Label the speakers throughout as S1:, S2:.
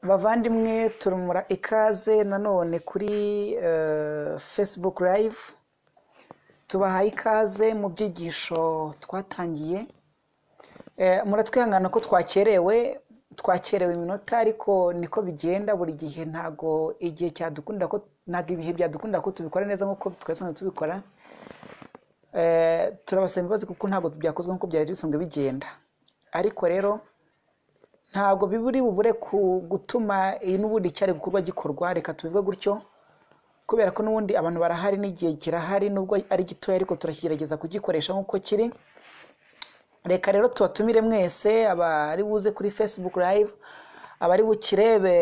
S1: bavandimwe turumura ikaze nanone kuri Facebook live tubahaye ikaze mu byigisho twatangiye muratwihangana ko twakerewe iminota ariko niko bigenda buri gihe ntago igihe cyadukunda ko ntago ibihe byadukunda ko tubikora neza nkuko twasanzwe tubikora turabasaba imbabazi kuko ntago byakozwe nkuko byari bisanzwe bigenda ariko rero ntabwo biburi bubure gutuma n'ubundi cyari gukorwa gikorwa reka tubivuge gutyo kubera ko n'ubundi abantu barahari n'igihe kirahari nubwo ari gitoya ariko turakigerageza kugikoresha nkuko kiri. Reka rero tubatumire mwese abari buze kuri Facebook live abari bukirebe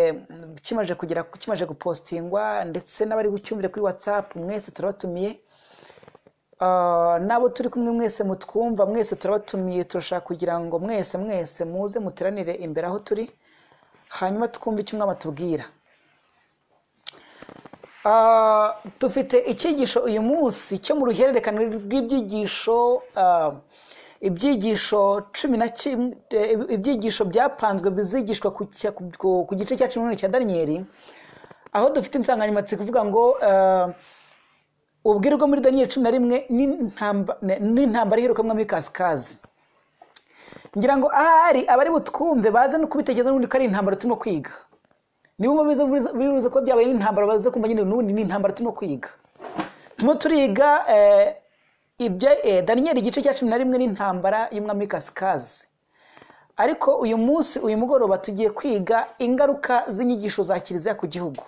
S1: kimaje gupostingwa ndetse n'abari bucyumvire kuri WhatsApp mwese turabatumiye. Nabo turi kumwe mwese mutwumva mwese turabatumiye turashaka kugira ngo mwese muze muteranire imbere aho turi hanyuma twumve icyo mwaba tubwira. Dufite icyigisho uyu munsi cyo mu ruhererekane rw'ibyigisho ibyigisho 11 ibyigisho byapanzwe bizigishwa ku gice cya 11 cya Daniel aho dufite insanganyamatsiko kuvuga ngo ubwirwa muri Daniel 11 n'intambara iheruka muri Kasikazi. Ngira ngo ahari abari butwumve baze no kubitekereza n'undi ko ari intambara turimo kwiga. Nibo biruze ko byabaye n'intambara baze kumva nyine n'undi n'intambara turimo kwiga. Turimo turiga ibya Daniel igice cya 11 n'intambara y'umwami Kasikazi. Ariko uyu munsi uyu mugoroba tugiye kwiga ingaruka z'inyigisho za Kiliziya ku gihugu.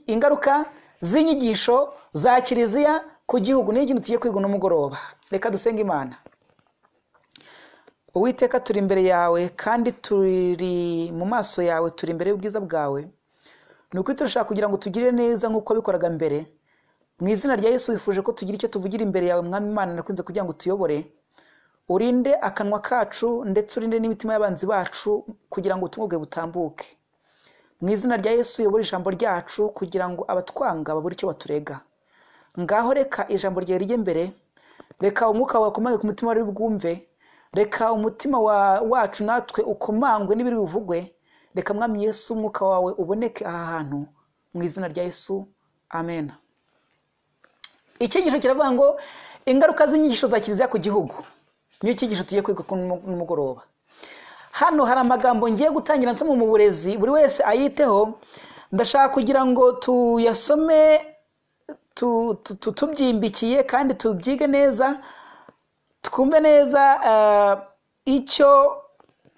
S1: Ingaruka z'inyigisho za Kiliziya ku gihugu ni ikintu tugiye kwiga no mugoroba. Reka dusenge Imana. Uwiteka turi imbere yawe kandi turi mu maso yawe turi imbere y'ubwiza bwawe. Nuko turashaka kugira ngo tugire neza nkuko bikoraga mbere. Mu izina rya Yesu wifuje ko tugira icyo tuvugira imbere yawe mwami Imana nakunze kugira ngo tuyobore. Urinde akanwa kacu ndetse urinde n'imitima y'abanzi bacu kugira ngo ubutumwa bwe butambuke. Mu izina rya Yesu yobora ijambo ryacu kugira ngo abatwanga babure icyo baturega. Ngaho reka ijambo ryawe rijye mbere. Reka umwuka wawe ukomange ku mutima wari bwumve. Reka umutima wacu natwe ukomangwe n'ibiri bivugwe. Reka mwami Yesu umwuka wawe uboneke aha hantu mu izina rya Yesu. Amen. Icyigisho kiravuga ngo ingaruka z'inyigisho za Kiliziya ku gihugu. Niyo cyigisho tugiye kwiga ku mugoroba. Hano hari amagambo ngiye gutangira nsoma mu burezi buri wese ayiteho. Ndashaka kugira ngo tuyasome tubyimbikiye kandi tubyige neza twumve neza icyo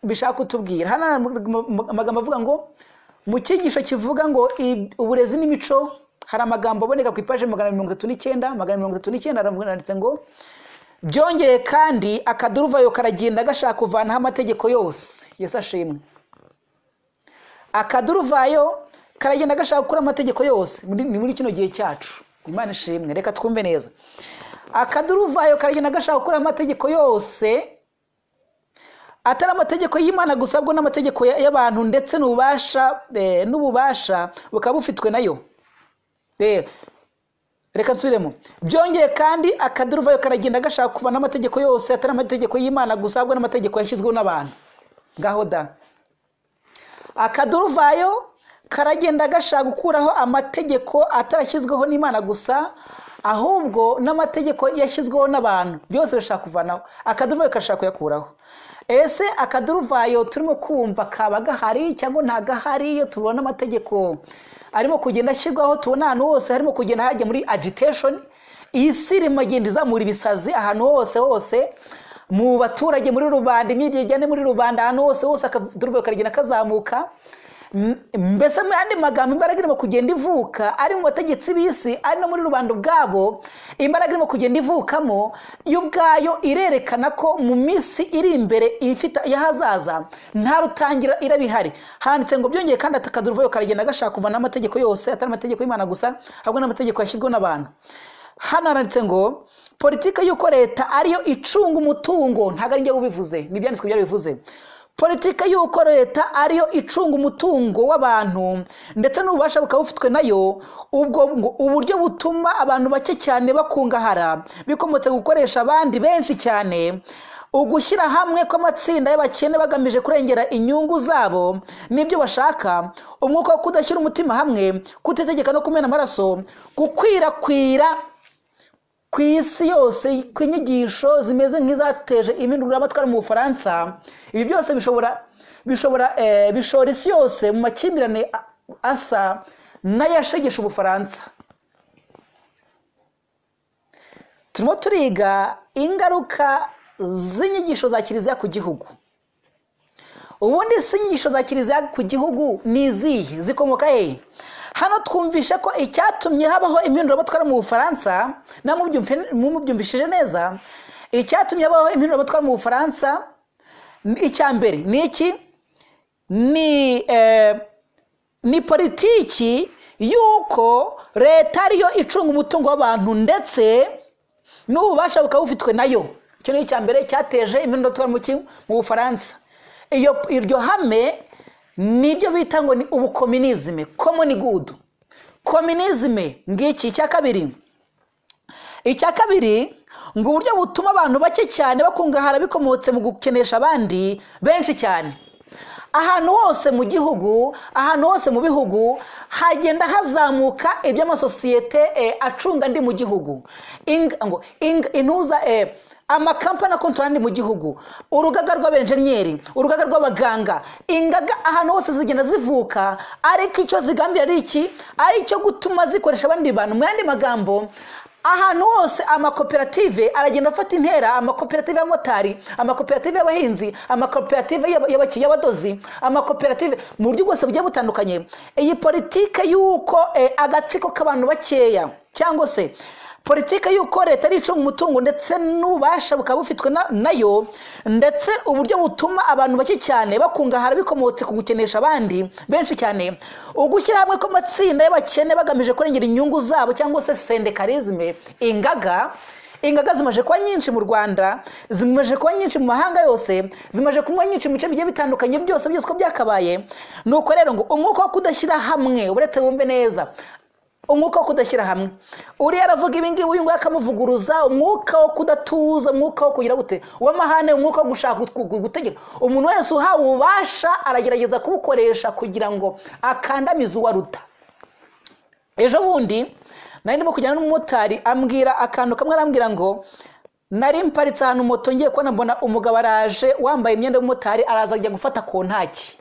S1: bishaka kutubwira. Hano amagambo avuga ngo mu cyigisho kivuga ngo uburezi n'imico hari amagambo aboneka ku ipaje 139 aranditse ngo byongeye kandi akaduruvayo karagenda gashaka kuvanaho amategeko yose. Yesu ashimwe. Akaduruvayo karagenda gashaka gukura amategeko yose ni muri kino gihe cyacu. Imana ishimwe. Reka twumve neza. Akaduruvayo karagenda gashaka gukura amategeko yose atari amategeko y'Imana gusa ahubwo n'amategeko y'abantu ndetse n'ububasha bukaba bufitwe nayo. Reka nsubiremo. Byongeye kandi akaduruvayo karagenda gashaka kuvana amategeko yose atari amategeko y'Imana gusa ahubwo n'amategeko yashyizweho n'abantu. Ngaho da. Akaduruvayo karagenda gashaka gukuraho amategeko atarashyizweho n'Imana gusa ahubwo n'amategeko yashyizweho n'abantu byose bashaka kuvanaho. Akaduruvayo kashaka kuyakuraho. Ese akaduruvayo turimo kumva kaba gahari cyangwa nta gahari iyo tubona amategeko arimo kugenda ashyirwaho tubona ahantu hose harimo kugenda hajya muri agitation. Iyi siri magenda izamura ibisazi ahantu hose mu baturage muri rubanda imyiryane muri rubanda ahantu hose akaduruvayo karagenda kazamuka. Mbese mu yandi magambo imbaraga irimo kugenda ivuka ari mu bategetsi b'isi ari no muri rubanda ubwabo. Imbaraga irimo kugenda ivukamo y'ubwayo irerekana ko mu minsi iri imbere ifite yahazaza nta rutangira irabihari. Handitse ngo byongeye kandi atakaduruvayo karagenda gashaka kuvana amategeko yose atari amategeko y'Imana gusa ahubwo n'amategeko yashyizweho n'abantu. Hano handitse ngo politike y'uko leta ariyo icunga umutungo. Ntago ari njye ubivuze ni byanditswe byari bivuze. Politika y'uko leta ariyo icunga umutungo w'abantu ndetse n'ububasha bukaba bufitwe nayo. Ubwo uburyo butuma abantu bake cyane bakungahara bikomotse gukoresha abandi benshi cyane ugushyira hamwe kw'amatsinda y'abakene bagamije kurengera inyungu zabo n'ibyo bashaka, umwuka wo kudashyira umutima hamwe, kutitegeka no kumena amaraso, gukwirakwira ku isi yose kw'inyigisho zimeze nk'izateje impinduramatwara mu Bufaransa. Ibi byose bishora isi yose mu makimbirane asa n'ayashegesha Ubufaransa. Turimo turiga ingaruka z'inyigisho za Kiliziya ku gihugu. Ubundi si inyigisho za Kiliziya ku gihugu ni izihe, zikomoka hehe? Hano twumvisha ko icyatumye habaho impinduramatwara mu Bufaransa, namubyumvishije neza, icyatumye habaho impinduramatwara mu Bufaransa, icya mbere ni iki? Ni politiki y'uko leta ariyo icunga umutungo w'abantu ndetse n'ububasha bukaba bufitwe nayo. Icyo ni icya mbere cyateje impinduramatwara mu Bufaransa. Iryo hame niryo bita ngo ni ubukominizme, common good. Kominizme ngiki. Icya kabiri ngo uburyo butuma abantu bake cyane bakungahara bikomotse mu gukenesha abandi benshi cyane. Ahantu hose mu gihugu, ahantu hose mu bihugu hagenda hazamuka iby'amasosiyete acunga ndi mu gihugu. Amakampani akontorora ndi mu gihugu, urugaga rw'abenjenyeri, urugaga rw'abaganga, ingaga ahantu hose zigenda zivuka, ariko icyo zigambira ari iki? Ari icyo gutuma zikoresha abandi bantu. Mu yandi magambo, ahantu hose amakoperative aragenda afata intera, amakoperative y'abamotari, amakoperative y'abahinzi, amakoperative y'abadozi, amakoperative mu buryo bwose bugiye butandukanye. Iyi politike y'uko agatsiko k'abantu bakeya, cyangwa se politike y'uko leta ari icunga umutungo ndetse n'ububasha bukaba bufitwe nayo, ndetse uburyo butuma abantu bake cyane bakungahara bikomotse ku gukenesha abandi benshi cyane, ugushyira hamwe kw'amatsinda y'abakene bagamije kurengera inyungu zabo, cyangwa se syndicalisme. Ingaga zimaje kuba nyinshi mu Rwanda, zimaje kuba nyinshi mu mahanga yose, zimaje kuba nyinshi mu bice bigiye bitandukanye, byose ko byakabaye. Nuko rero ngo umwuka wo kudashyira hamwe, uretse wumve neza, umwuka wo kudashyira hamwe, uriya aravuga ibi ngibi, uyu nguyu akamuvuguruza, umwuka wo kudatuza, umwuka wo kugira gute, uw'amahane, umwuka wo gushaka gutegeka. Umuntu wese uhawe ububasha aragerageza kubukoresha kugira ngo akandamize uwaruta. Ejo bundi nari ndimo kujyana n'umumotari, ambwira akantu kamwe, arambwira ngo nari mparitse ahantu moto ngiye kubona mbona umugabo araje wambaye imyenda y'umumotari, araza ajya gufata kontaki.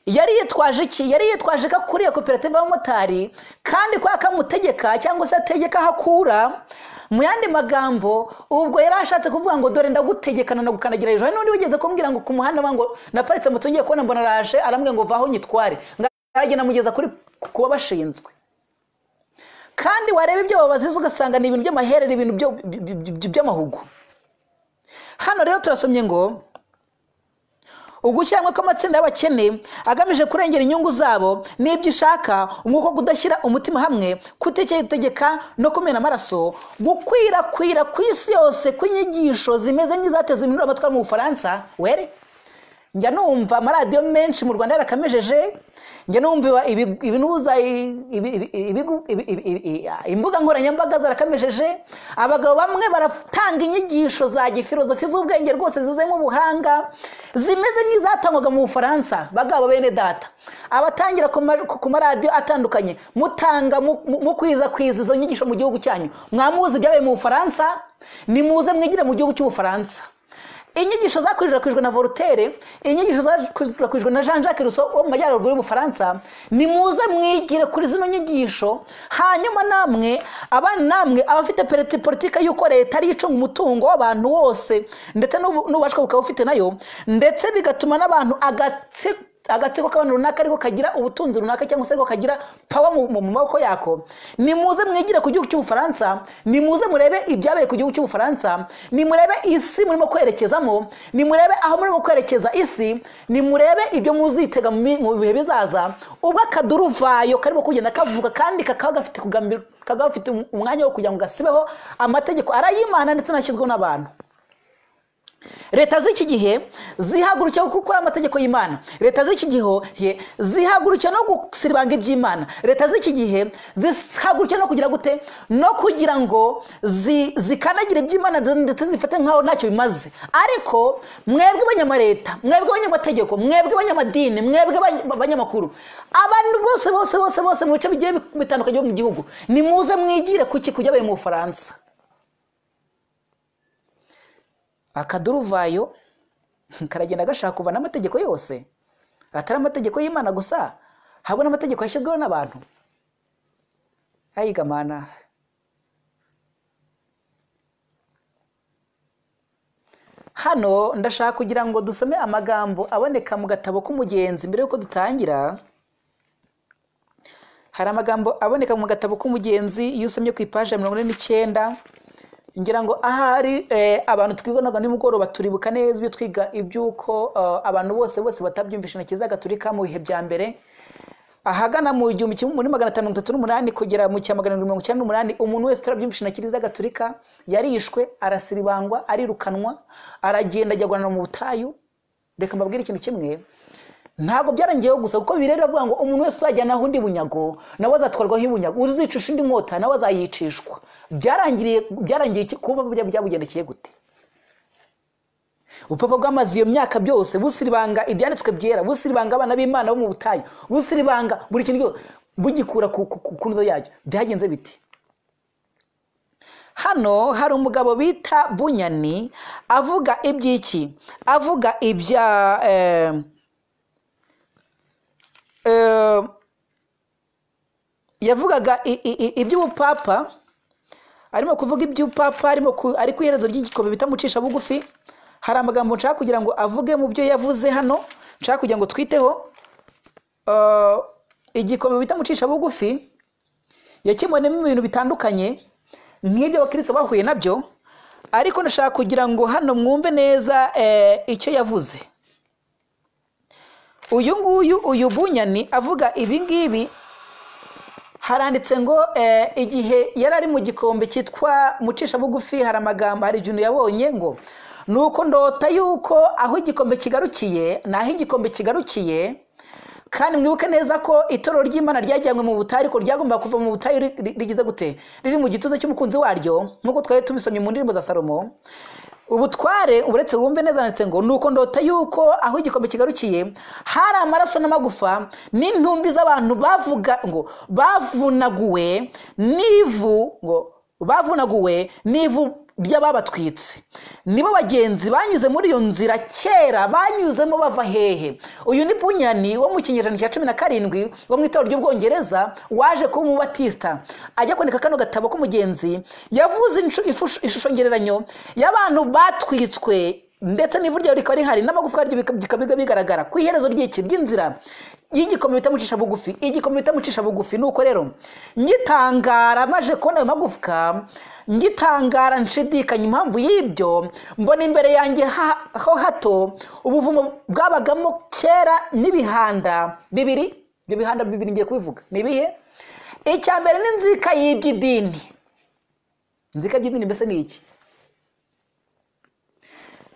S1: Yari yitwaje iki? Yari yitwaje ko akuriye koperative y'abamotari, kandi kwa kamutegeka cyangwa se ategeka hakura. Mu yandi magambo, ubwo yari ashatse kuvuga ngo dore ndagutegekana no gukanagira ejo. Hari n'undi wigeze kumbwira ngo ku muhanda ngo naparitse moto ngiye kubona mbona araje, arambwira ngo vaho nyitware, ngagenda mugeza kuri kuba bashinzwe. Kandi wareba ibyo babaziza ugasanga ni ibintu by'amaherere, ibintu by'amahugu. Hano rero turasomye ngo ugushyira hamwe kw'amatsinda y'abakene agamije kurengera inyungu zabo n'ibyo ishaka, umwuka wo kudashyira umutima hamwe, kutitegeka no kumena amaraso, gukwirakwira ku isi yose kw'inyigisho zimeze nk'izateza impinduramatwara mu Bufaransa. Njya numva amaradiyo menshi mu Rwanda yarakamejeje, njya numva ibinuza imbuga nkoranyambaga zarakamejeje. Abagabo bamwe baratanga inyigisho za gifilozofi z'ubwenge rwose zuzuyemo ubuhanga, zimeze nk'izatangwaga mu Bufaransa. Bagabo bene data, abatangira ku maradiyo atandukanye, mukwiza izo nyigisho mu gihugu cyanyu, mwamuzi ibyabaye mu Bufaransa, nimuze mwigire mu gihugu cy'Ubufaransa. Inyigisho zakwirakwijwe na Voltaire, inyigisho zakwirakwijwe na Jean Jacques Rousseau wo mu majyaruguru y'Ubufaransa, nimuze mwigire kuri zino nyigisho. Hanyuma namwe abafite politike y'uko leta ari icunga umutungo w'abantu wose ndetse n'ububasha bukaba bufite nayo, ndetse bigatuma n'abantu agatsiko k'abantu runaka ariko kagira ubutunzi runaka, cyangwa se ariko kagira power mu maboko yako. Nimuze mwigire ku gihugu cy'Ubufaransa, nimuze murebe ibyabaye ku gihugu cy'Ubufaransa, nimurebe isi murimo kwerekezamo, nimurebe aho murimo kwerekeza isi, nimurebe ibyo muzitega mu bihe bizaza, ubwo akaduruvayo karimo kugenda kavuga, kandi kakaba gafite umwanya wo kugira ngo gasibeho amategeko arayimana ndetse nashyizweho n'abantu. leta z'iki gihe zihagurukira gukora amategeko y'Imana, leta z'iki gihe zihagurukira no gusiribanga iby'Imana, leta z'iki gihe zihagurukira no kugira gute, no kugira ngo zikanagire iby'Imana ndetse zifate nkaho ntacyo bimaze. Ariko mwebwe abanyamareta, mwebwe abanyamategeko, mwebwe abanyamadini, mwebwe abanyamakuru, abantu bose mu bice bigiye bitandukanye byo mu gihugu, nimuze mwigire kuki kujya mu Bufaransa. Akaduruvayo karagenda gashaka kuva n'amategeko yose, atari amategeko y'Imana gusa, habona amategeko yashyizweho n'abantu. Ayiga mana. Hano ndashaka kugira ngo dusome amagambo aboneka mu gatabo k'umugenzi mbere yuko dutangira. Hari amagambo aboneka mu gatabo k'umugenzi iyo usomye ku ipaje 49. Ngira ngo ahari abantu twiganaga nimugoroba turibuka neza ibyo twiga ibyuko abantu bose batabyumvisha na Kiliziya Gatolika mu bihe bya mbere, ahagana mu 1538 kugera mu 1798, umuntu wese turabyumvisha na Kiliziya Gatolika yarishwe, arasiribangwa, arirukanwa, aragenda ajyagwana mu butayu. Reka mbabwire ikintu kimwe, ntabwo byarangiyeho gusa, kuko birera bavuga ngo umuntu wese uzajyana aho undi bunyago nawe azatwarwaho ibunyago, uzicisha indi nkota nawe azayicishwa. Byarangiye kuba byabugendekeye gute? Upapa bw'amazi iyo myaka byose busiribanga ibyanditswe byera, busiribanga abana b'Imana bo mu butayu, busiribanga buri kintu bugikura ku nzo yacyo. Byagenze biti? Hano hari umugabo bita Bunyani avuga iby'iki, avuga ibya yavugaga iby'ubupapa, arimo kuvuga iby'ubupapa, ari ku iherezo ry'igikombe bita mucisha bugufi. Hari amagambo nshaka kugira ngo avuge mu byo yavuze hano, nshaka kugira ngo twiteho. Igikombe bita mucisha bugufi yakimwonemo ibintu bitandukanye nk'ibyo abakristo bahuye nabyo, ariko ndashaka kugira ngo hano mwumve neza icyo yavuze. Uyu Bunyani avuga ibi ngibi, haranditse ngo igihe yari ari mu gikombe cyitwa mucisha bugufi, hari amagambo, hari ibintu yabonye ngo nuko ndota yuko aho igikombe kigarukiye naho igikombe kigarukiye. Kandi mwibuke neza ko itorero ry'Imana ryajyanywe mu butayu, ariko ryagomba kuva mu butayu rigize gute, riri mu gituza cy'umukunzi waryo, nk'uko twari tubisomye mu ndirimbo za Salomo. Ubutware uretse wumve neza, ndetse ngo nuko ndota yuko aho igikombe kigarukiye hari amaraso n'amagufa n'intumbi z'abantu bavuga ngo bavunaguwe n'ivu by'ababatwitse. Nibo bagenzi banyuze muri iyo nzira kera banyuzemo bava hehe. Uyu ni Bunyani wo mu kinyejana cya 17 wo mu itorero ry'Ubwongereza, waje kuba umubatista. Ajya kwandika kano gatabo k'umugenzi, yavuze ishusho ngereranyo y'abantu batwitswe, ndetse n'ivu ryayo rikaba rihari n'amagufwa yaryo bikabiga bigaragara ku iherezo ry'inzira y'igikombe bita mucisha bugufi. Igikombe bita mucisha bugufi. Nuko rero ngitangara maje kubona ayo magufwa, ngitangara nshidikanya impamvu y'ibyo, mbona imbere yanjye ho hato ubuvumo bwabagamo kera n'ibihanda bibiri. Ibyo bihanda bibiri ngiye kubivuga ni ibihe? Icya mbere ni inzika y'iby'idini. Inzika y'iby'idini mbese ni iki?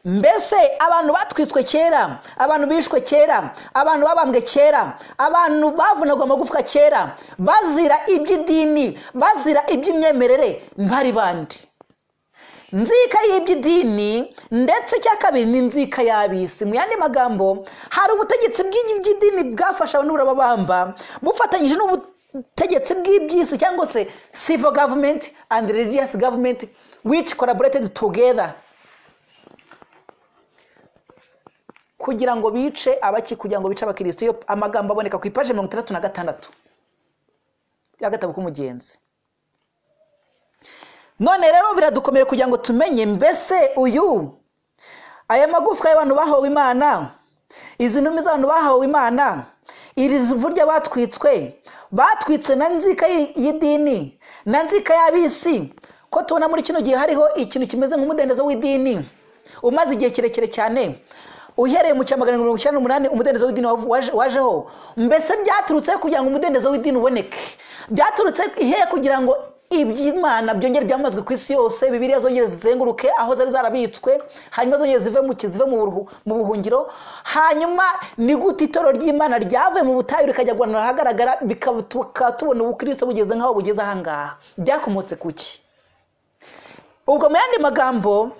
S1: Mbese abantu batwitswe kera, abantu bishwe kera, abantu babambwe kera, abantu bavunagwa amagufwa kera, bazira iby'idini, bazira iby'imyemerere, ntari bandi. Nzika y'iby'idini, ndetse cya kabiri ni nzika y'abisi. Mu yandi magambo, hari ubutegetsi bw'iby'idini bwafasha abantu burababamba, bufatanyije n'ubutegetsi bw'ibyisi cyangwa se civil government and religious government which collaborated together kugira ngo bice abakristo. Yo amagambo aboneka ku ipaje 66 ya gatabo k'umugenzi. None rero biradukomeye kugira ngo tumenye mbese aya magufwa y'abantu bahawe Imana, izi ntumbi z'abantu bahawe Imana, iri zivu batwitse na nzika y'idini na nzika y'abisi, ko tubona muri kino gihe hariho ikintu kimeze nk'umudendezo w'idini umaze igihe kirekire cyane. Uhereye mu 1998 umudendezo w'idini wajeho. Mbese byaturutse kugira ngo umudendezo w'idini uboneke, byaturutse ihe kugira ngo iby'Imana byongere byamazwe ku isi yose, Bibiliya zongere zizenguruke aho zari zarabitswe, hanyuma zongere zive mu buhungiro. Hanyuma ni gute itorero ry'Imana ryavuye mu butayu rikajya guhanura ahagaragara, tubona ubukristo bugeze nk'aho bugeze ahangaha? Byakomotse kuki? Ubwo mu yandi magambo,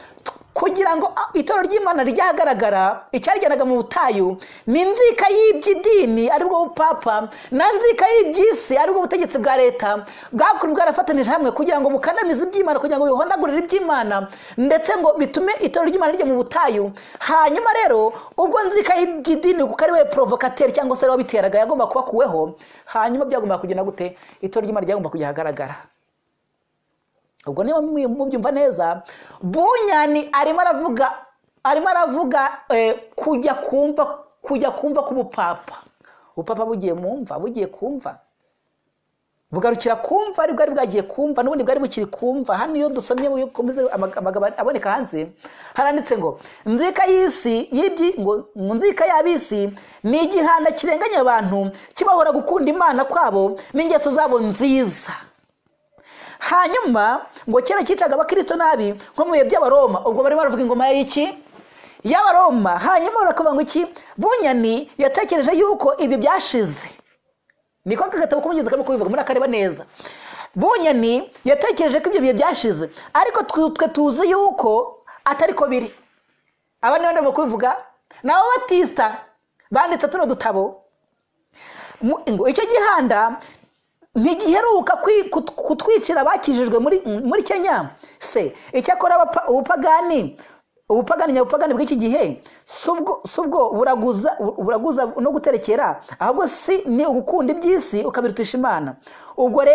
S1: kugira ngo itorero ry'Imana ryahagaragara, icyarijyanaga mu butayu ni inzika y'iby'idini aribwo bupapa, na nzika y'iby'isi aribwo butegetsi bwa leta bwarafatanije hamwe kugira ngo bukandamize iby'Imana, kugira ngo bihondagurire iby'Imana, ndetse ngo bitume itorero ry'Imana rijya mu butayu. Hanyuma rero ubwo nzika y'iby'idini kuko ari we provocateur cyangwa se wabiteraga yagomba kuba kuweho, hanyuma byagomba kugenda gute? Itorero ry'Imana ryagomba kujya ahagaragara. Ubwo niba mubyumva neza, Bunyani arimo aravuga kujya kumva k'ubupapa. Ubupapa bugiye kumva bugarukira kumva, ari bwari bwagiye kumva, n'ubundi bwari bukiri kumva. Hano iyo dusomye ukomeze amagambo aboneka hanze, haranditse ngo nzika y'isi ngo nzika y'abisi ni igihanda kirenganya abantu, kibahora gukunda Imana kwabo n'ingeso zabo nziza. Hanyuma ngo kera cyicaga abakristo nabi nko mu bihe by'Abaroma. Ubwo bari baravuga ingoma y'iki? Y'Abaroma. Hanyuma barakuvuga ngo iki? Bunyani yatekereje yuko ibi byashize. Niko kagatabo kumugeza kandi kubivuga muri akareba neza. Bunyani yatekereje ko ibyo bihe byashize, ariko twe tuzi yuko atari ko biri. Aba ni bande kubivuga? Nabo Batista banditse tuno dutabo. Ngo icyo gihanda ntigiheruka kutwicira bakijijwe muri Kenya se. Icyakora ubupagani nyabupagani bw'iki gihe subwo buraguza no guterekera, ahubwo si ni ugukunda iby'isi ukabirutisha Imana. Ubwo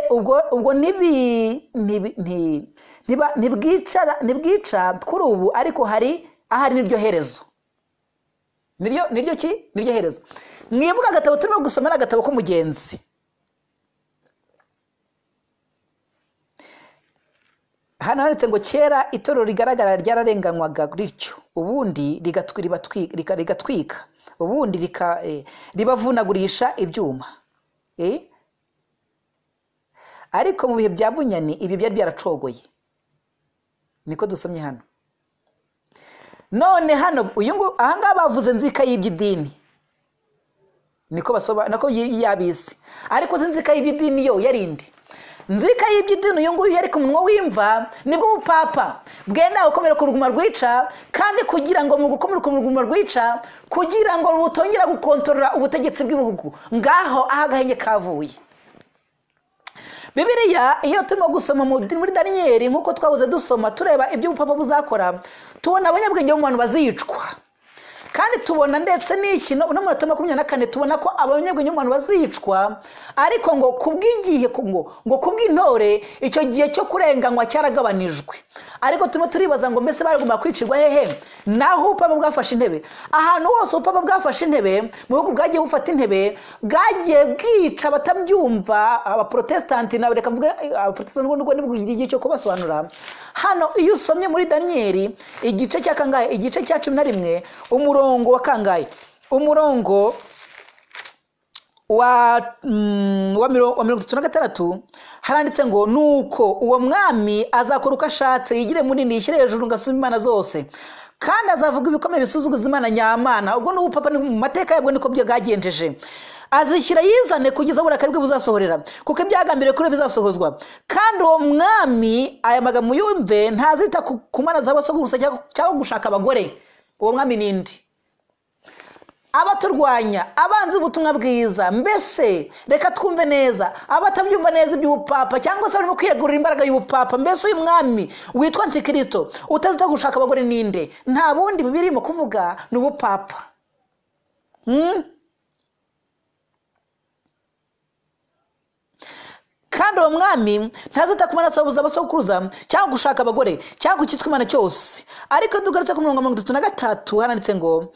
S1: ntibwica kuri ubu, ariko ahari niryo herezo. Niryo ki? Niryo herezo. Mwibuka agatabo turimo gusoma n'agatabo k'umugenzi. Hano handitse ngo kera itorero rigaragara ryararenganywaga rityo, ubundi rigatwika, ubundi ribavunagurisha ibyuma. Ariko mu bihe bya Bunyani ibi byari byaracogoye. Niko dusomye hano. None hano ahangaha bavuze nzika y'iby'idini, niko y'abisi. Ariko nzika y'iby'idini yo yarindi. Nzika y'iby'idini uyu nguyu yari ku munwa w'imva, nibwo ubupapa bwenda gukomera ku ruguma rwica, kandi kugira ngo mu gukomera ku ruguma rwica, kugira ngo butongera gukontorora ubutegetsi bw'ibihugu, ngaho ahagahenge kavuye. Bibiliya iyo turimo gusoma muri Daniyeli, nkuko twabuze dusoma tureba ibyo ubupapa buzakora, tubona abanyabwenge bo mu bantu bazicwa. Kandi tubona ndetse n'iki no mu 24 tubona ko abanyabwenge mu bantu bazicwa, ariko ngo kubw'igihe ngo kubw'intore icyo gihe cyo kurenganywa cyaragabanijwe. Ariko turibaza ngo mbese baragomba kwicirwa hehe? Naho ubupapa bwafashe intebe. Ahantu hose ubupapa bwafashe intebe, mu bihugu bwagiye bufata intebe, bwagiye bwica batabyumva. Abaprotestanti nabo reka mvuge abaprotestanti n'ubwo nibwiriye igihe cyo kubasobanura. Hano iyo usomye muri Daniyeli igice cya kangahe? Igice cya 11 umurongo wa kangahe? Umurongo wa 36 haranditse ngo nuko uwo mwami azakora uko ashatse, yigire munini, yishyire hejuru ngasumba imana zose, kandi azavuga ibikomeye bisuzuguza Imana nyamana. Ubwo n'ubupapa mu mateka yabwo niko byagenjeje. Azishyira yizane kugeza uburakari bwe buzasohorera, kuko ibyagambiriwe kuri bizasohozwa. Kandi uwo mwami, aya magambo yumve, ntazita ku mana z'abasogorusa cyangwa gushaka abagore. Uwo mwami ninde? Abaturwanya, abanzi ubutumwa bwiza. Mbese reka twumve neza, abatabyumva neza iby'ubupapa cyangwa se barimo kwiyegurira imbaraga y'ubupapa. Mbese uyu mwami witwa Antikristo utazita gushaka abagore ninde? Nta bundi birimo kuvuga ni ubupapa. Kandi uwo mwami ntazita ku mana z'abasokuruza cyangwa gushaka abagore cyangwa cyitwa imana cyose. Ariko dugarutse ku 33 haranditse ngo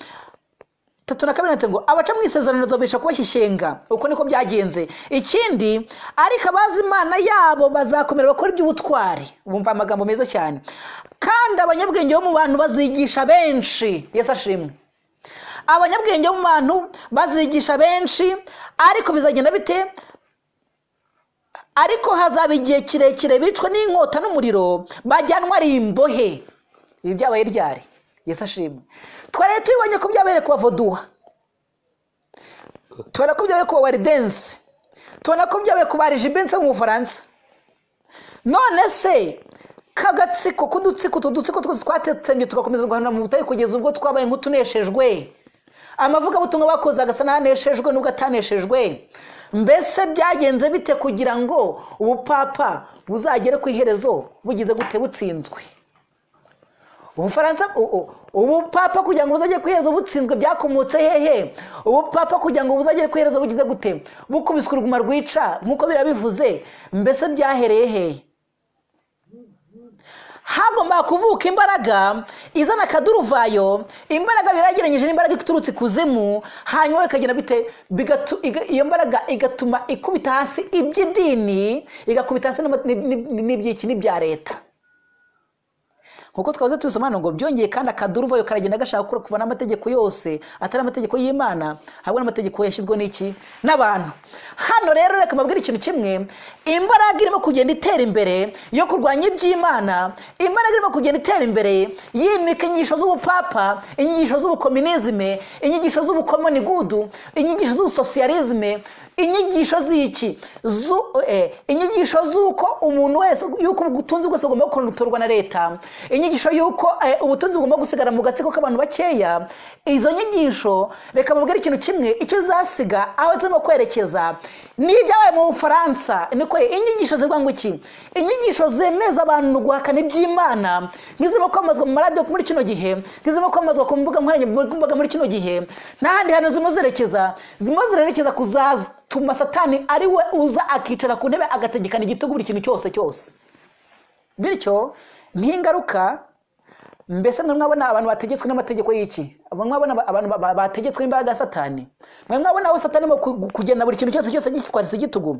S1: 32 ngo abaca mu isezerano zobesha kubashyisenga. Uko niko byagenze. Ikindi ariko abazi Imana yabo bazakomera bakora iby'ubutwari. Bumva amagambo meza cyane. Kandi abanyabwenge bo mu bantu bazigisha benshi. Yesu ashimwe. Abanyabwenge bo mu bantu bazigisha benshi, ariko bizagenda bite? ariko hazaba igihe kirekire bicwa n'inkota n'umuriro bajyanwa ari imbohe. Ibi byabaye ryari? Yesu ashimwe. Twari tubonye ko byabaye ku Bavoduha, tubona ko byabaye ku Waridense, tubona ko byabaye ku Barijibense mu Bufaransa. None se kagatsiko kudutsiko twose twatetsembye tugakomeza guhana mu butayu kugeza ubwo twabaye nk'utuneshejwe, amavuga butumwa bakoze agasa n'aneshejwe nubwo ataneshejwe. Mbese byagenze bite kugira ngo ubupapa buzagere ku iherezo bugize gute butsinzwe? Ubufaransa ubupapa kugira ngo buzagere ku iherezo butsinzwe byakomotse hehe? Ubupapa kugira ngo buzagere ku iherezo bugize gute bukubiswe uruguma rwica nk'uko birabivuze, mbese byahereye hehe? Hagomba kuvuka imbaraga izana akaduruvayo, imbaraga birageranyije n'imbaraga iturutse kuzimu, hanyuma ikagenda bite iyo mbaraga igatuma ikubita hasi iby'idini, igakubita hasi n'ibyiki n'ibya leta. Kuko twavuze tubisomana ngo byongeye kandi akaduruvayo karagenda gashaka kuva n'amategeko yose atari amategeko y'Imana, ahubwo n'amategeko yashyizwe n'iki n'abantu. Hano rero reka mabwire ikintu kimwe, imbaraga irimo kugenda itera imbere yo kurwanya iby'Imana, imbaraga irimo kugenda itera imbere yimika inyigisho z'ubupapa, inyigisho z'ubukomunizme, inyigisho z'ubukomunigudu, inyigisho z'ubusosiyalizme, inyigisho z'iki inyigisho z'uko umuntu wese yuko ubutunzi bwose bugomba gukontorwa na leta, inyigisho yuko ubutunzi bugomba gusigara mu gatsiko k'abantu bakeya. Izo nyigisho reka mubwire ikintu kimwe, icyo zasiga aho zirimo kwerekeza n'ibyabaye mu Bufaransa. Niko inyigisho zivuga ngo iki? Inyigisho zemeza abantu guhakana iby'Imana nk'izirimo kwamazwa mu maradiyo muri kino gihe, nk'izirimo kwamazwa ku mbuga nkoranyambaga muri kino gihe, n'ahandi hantu zirimo zerekeza kuzaza tuma Satani ari we uza akicara ku ntebe agategekana igitugu buri kintu cyose. Bityo nk'ingaruka, mbese mwabona abantu bategetswe n'amategeko y'iki? Mwabona abantu bategetswe n'imbaraga ya Satani? Mwabona aho Satani mo kugenda buri kintu cyose gitwaritse igitugu,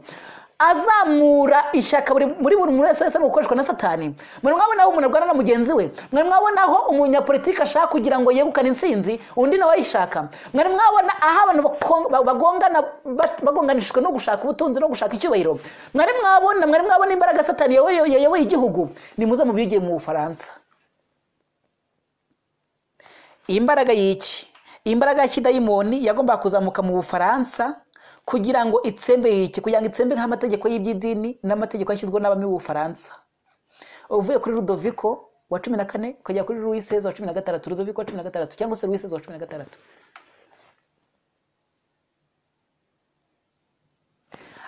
S1: azamura ishyaka muri buri wese mu gukoreshwa na Satani? Mwabona aho umuntu arwana na mugenzi we? Mwabona aho umunyapolitiki ashaka kugira ngo yegukane intsinzi undi nawe ayishaka? Mwabona aho abantu bagonganishijwe no gushaka ubutunzi no gushaka icyubahiro? Mwabona imbaraga Satani yayoboye igihugu? Nimuze mubigiye mu Bufaransa. Imbaraga y'iki? Imbaraga ya kidayimoni yagomba kuzamuka mu Bufaransa kugira ngo itsembe y'iki? Kugira ngo itsembe nk'amategeko y'iby'idini n'amategeko yashyizweho n'abami b'Ubufaransa. Uvuye kuri Ludovico wa 14 ukajya kuri Louis XVI wa 16, Ludovico wa 16 cyangwa se Louis XVI wa 16.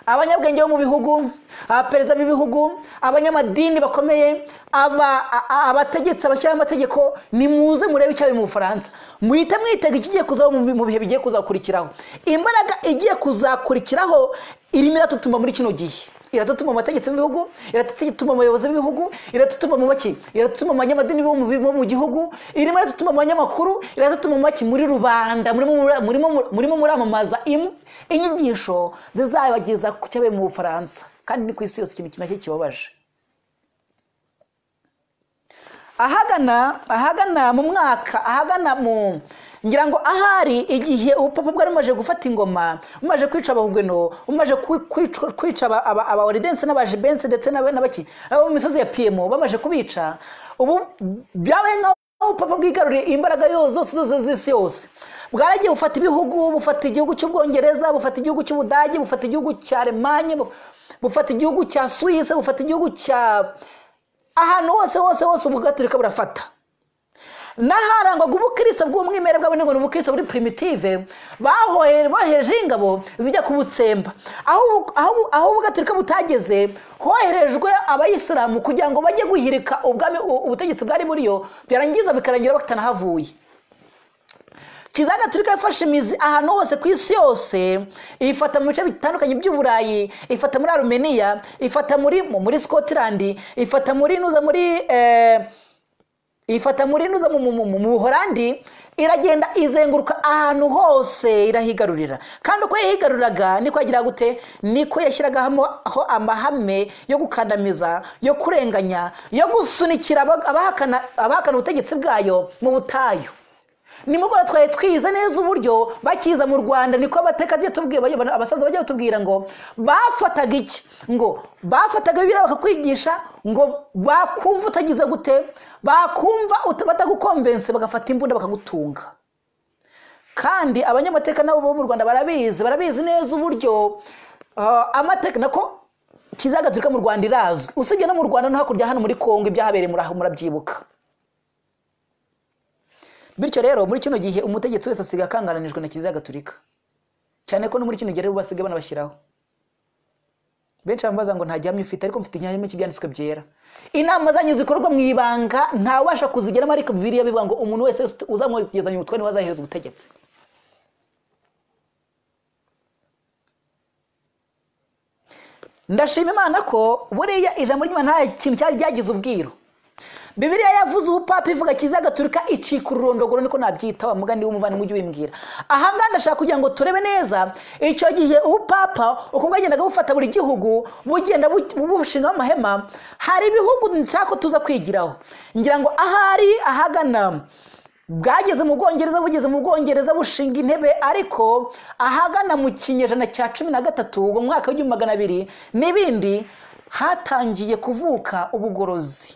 S1: Abanyabwenge bo mu bihugu, abaperezida b'ibihugu, abanyamadini bakomeye, abategetsi abashyira amategeko, nimuze murebe icyabe mu Bufaransa, muhite mwitega ikigiye kuzaho mu bihe bigiye kuzakurikiraho. Imbaraga igiye kuzakurikiraho irimo iratutuma muri kino gihe, iratutuma mu bategetsi b'ibihugu, iratutuma mu bayobozi b'ibihugu, iratutuma mu baki, iratutuma mu banyamadini bo mu gihugu, irimo iratutuma mu banyamakuru, iratutuma mu baki, muri rubanda murimo muramamaza inyigisho zizabageza ku cyabe mu Bufaransa. Kandi ni ku isi yose ikintu kinacyo kibabaje. Ahagana mu mwaka, mu ngira ngo ahari igihe ubupapa bwari bumaze gufata ingoma, bumaze kwica abahugeno, bumaze kwica abawaridense n'abajibense ndetse n'abaki abo mu misozi ya Piemo, bamaze kubica. Ubu byabaye nka ubupapa bwigaruriye imbaraga zose z'isi yose. Bwaragiye bufata ibihugu, bufata igihugu cy'Ubwongereza, bufata igihugu cy'Ubudage, bufata igihugu cya Alemanye, bufata igihugu cya Suisse, bufata igihugu cya ahantu hose ubugaturika burafata. Naharangwaga ubukristo bw'umwimerere bwabo ngo ubukristo buri primitive, baheje ingabo zijya kubutsemba. Aho ubugaturika butageze, hoherejwe abayisilamu kugira ngo bajye guhirika ubutegetsi bwari buriyo, byarangiza bikarangira batanahavuye. Kiliziya Gatolika yafashe imizi ahantu hose ku isi yose, ifata mu bice bitandukanye by'Uburayi, ifata muri Armenia, ifata muri Scotland, ifata muri mu Buholandi, iragenda izenguruka ahantu hose irahigarurira. Kandi uko yahigaruraga niko yagira gute? Niko yashyiragaho amahame yo gukandamiza, yo kurenganya, yo gusunikira abahakana ubutegetsi bwayo mu butayu. nimugora twaye twize neza uburyo bakiza mu Rwanda niko abateka agiye tubwira abasaza bajya batubwira ngo bafataga iki ngo bafataga Bibiliya bakakwigisha ngo bakumva utagize gute bakumva batagukonvense bagafata imbunda bakagutunga kandi abanyamateka nabo bo mu Rwanda barabizi neza uburyo amateka nako kizagatulika mu Rwanda irazwe usibye no mu Rwanda no hakurya hano muri Kongo ibyahabereye murabyibuka bityo rero muri kino gihe umutegetsi wese asiga akangananijwe na Kiliziya Gatulika cyane ko no muri kino gihe rero basigaye banabashyiraho benshi bambaza ngo nta gihamya ufite ariko mfite inyanya cy'ibyanditswe byera inama zanyu zikorwa mu ibanga nta washa kuzigeramo ariko Bibiliya bivuga ngo umuntu wese uzamugezanya umutwe ni wazahereza ubutegetsi ndashima Imana ko buriya ijambo ry'Imana nta kintu cyari ryagize ubwiro Bibiliya yavuze ubupapa ivuga Kiliziya Gatulika icika ururondogoro niko nabyita wa mugani w'umuvandimwe ujye wimbwira aha nganda ndashaka kugira ngo turebe neza icyo gihe ubupapa uko bwagendaga bufata buri gihugu bugenda bushinga amahema hari ibihugu nshaka tuza kwigiraho ngira ngo ahari ahagana bwageze mu Bwongereza bugeze mu Bwongereza bushinga intebe ariko ahagana mu kinyejana cya 13 mu mwaka wa 200 n'ibindi hatangiye kuvuka ubugorozi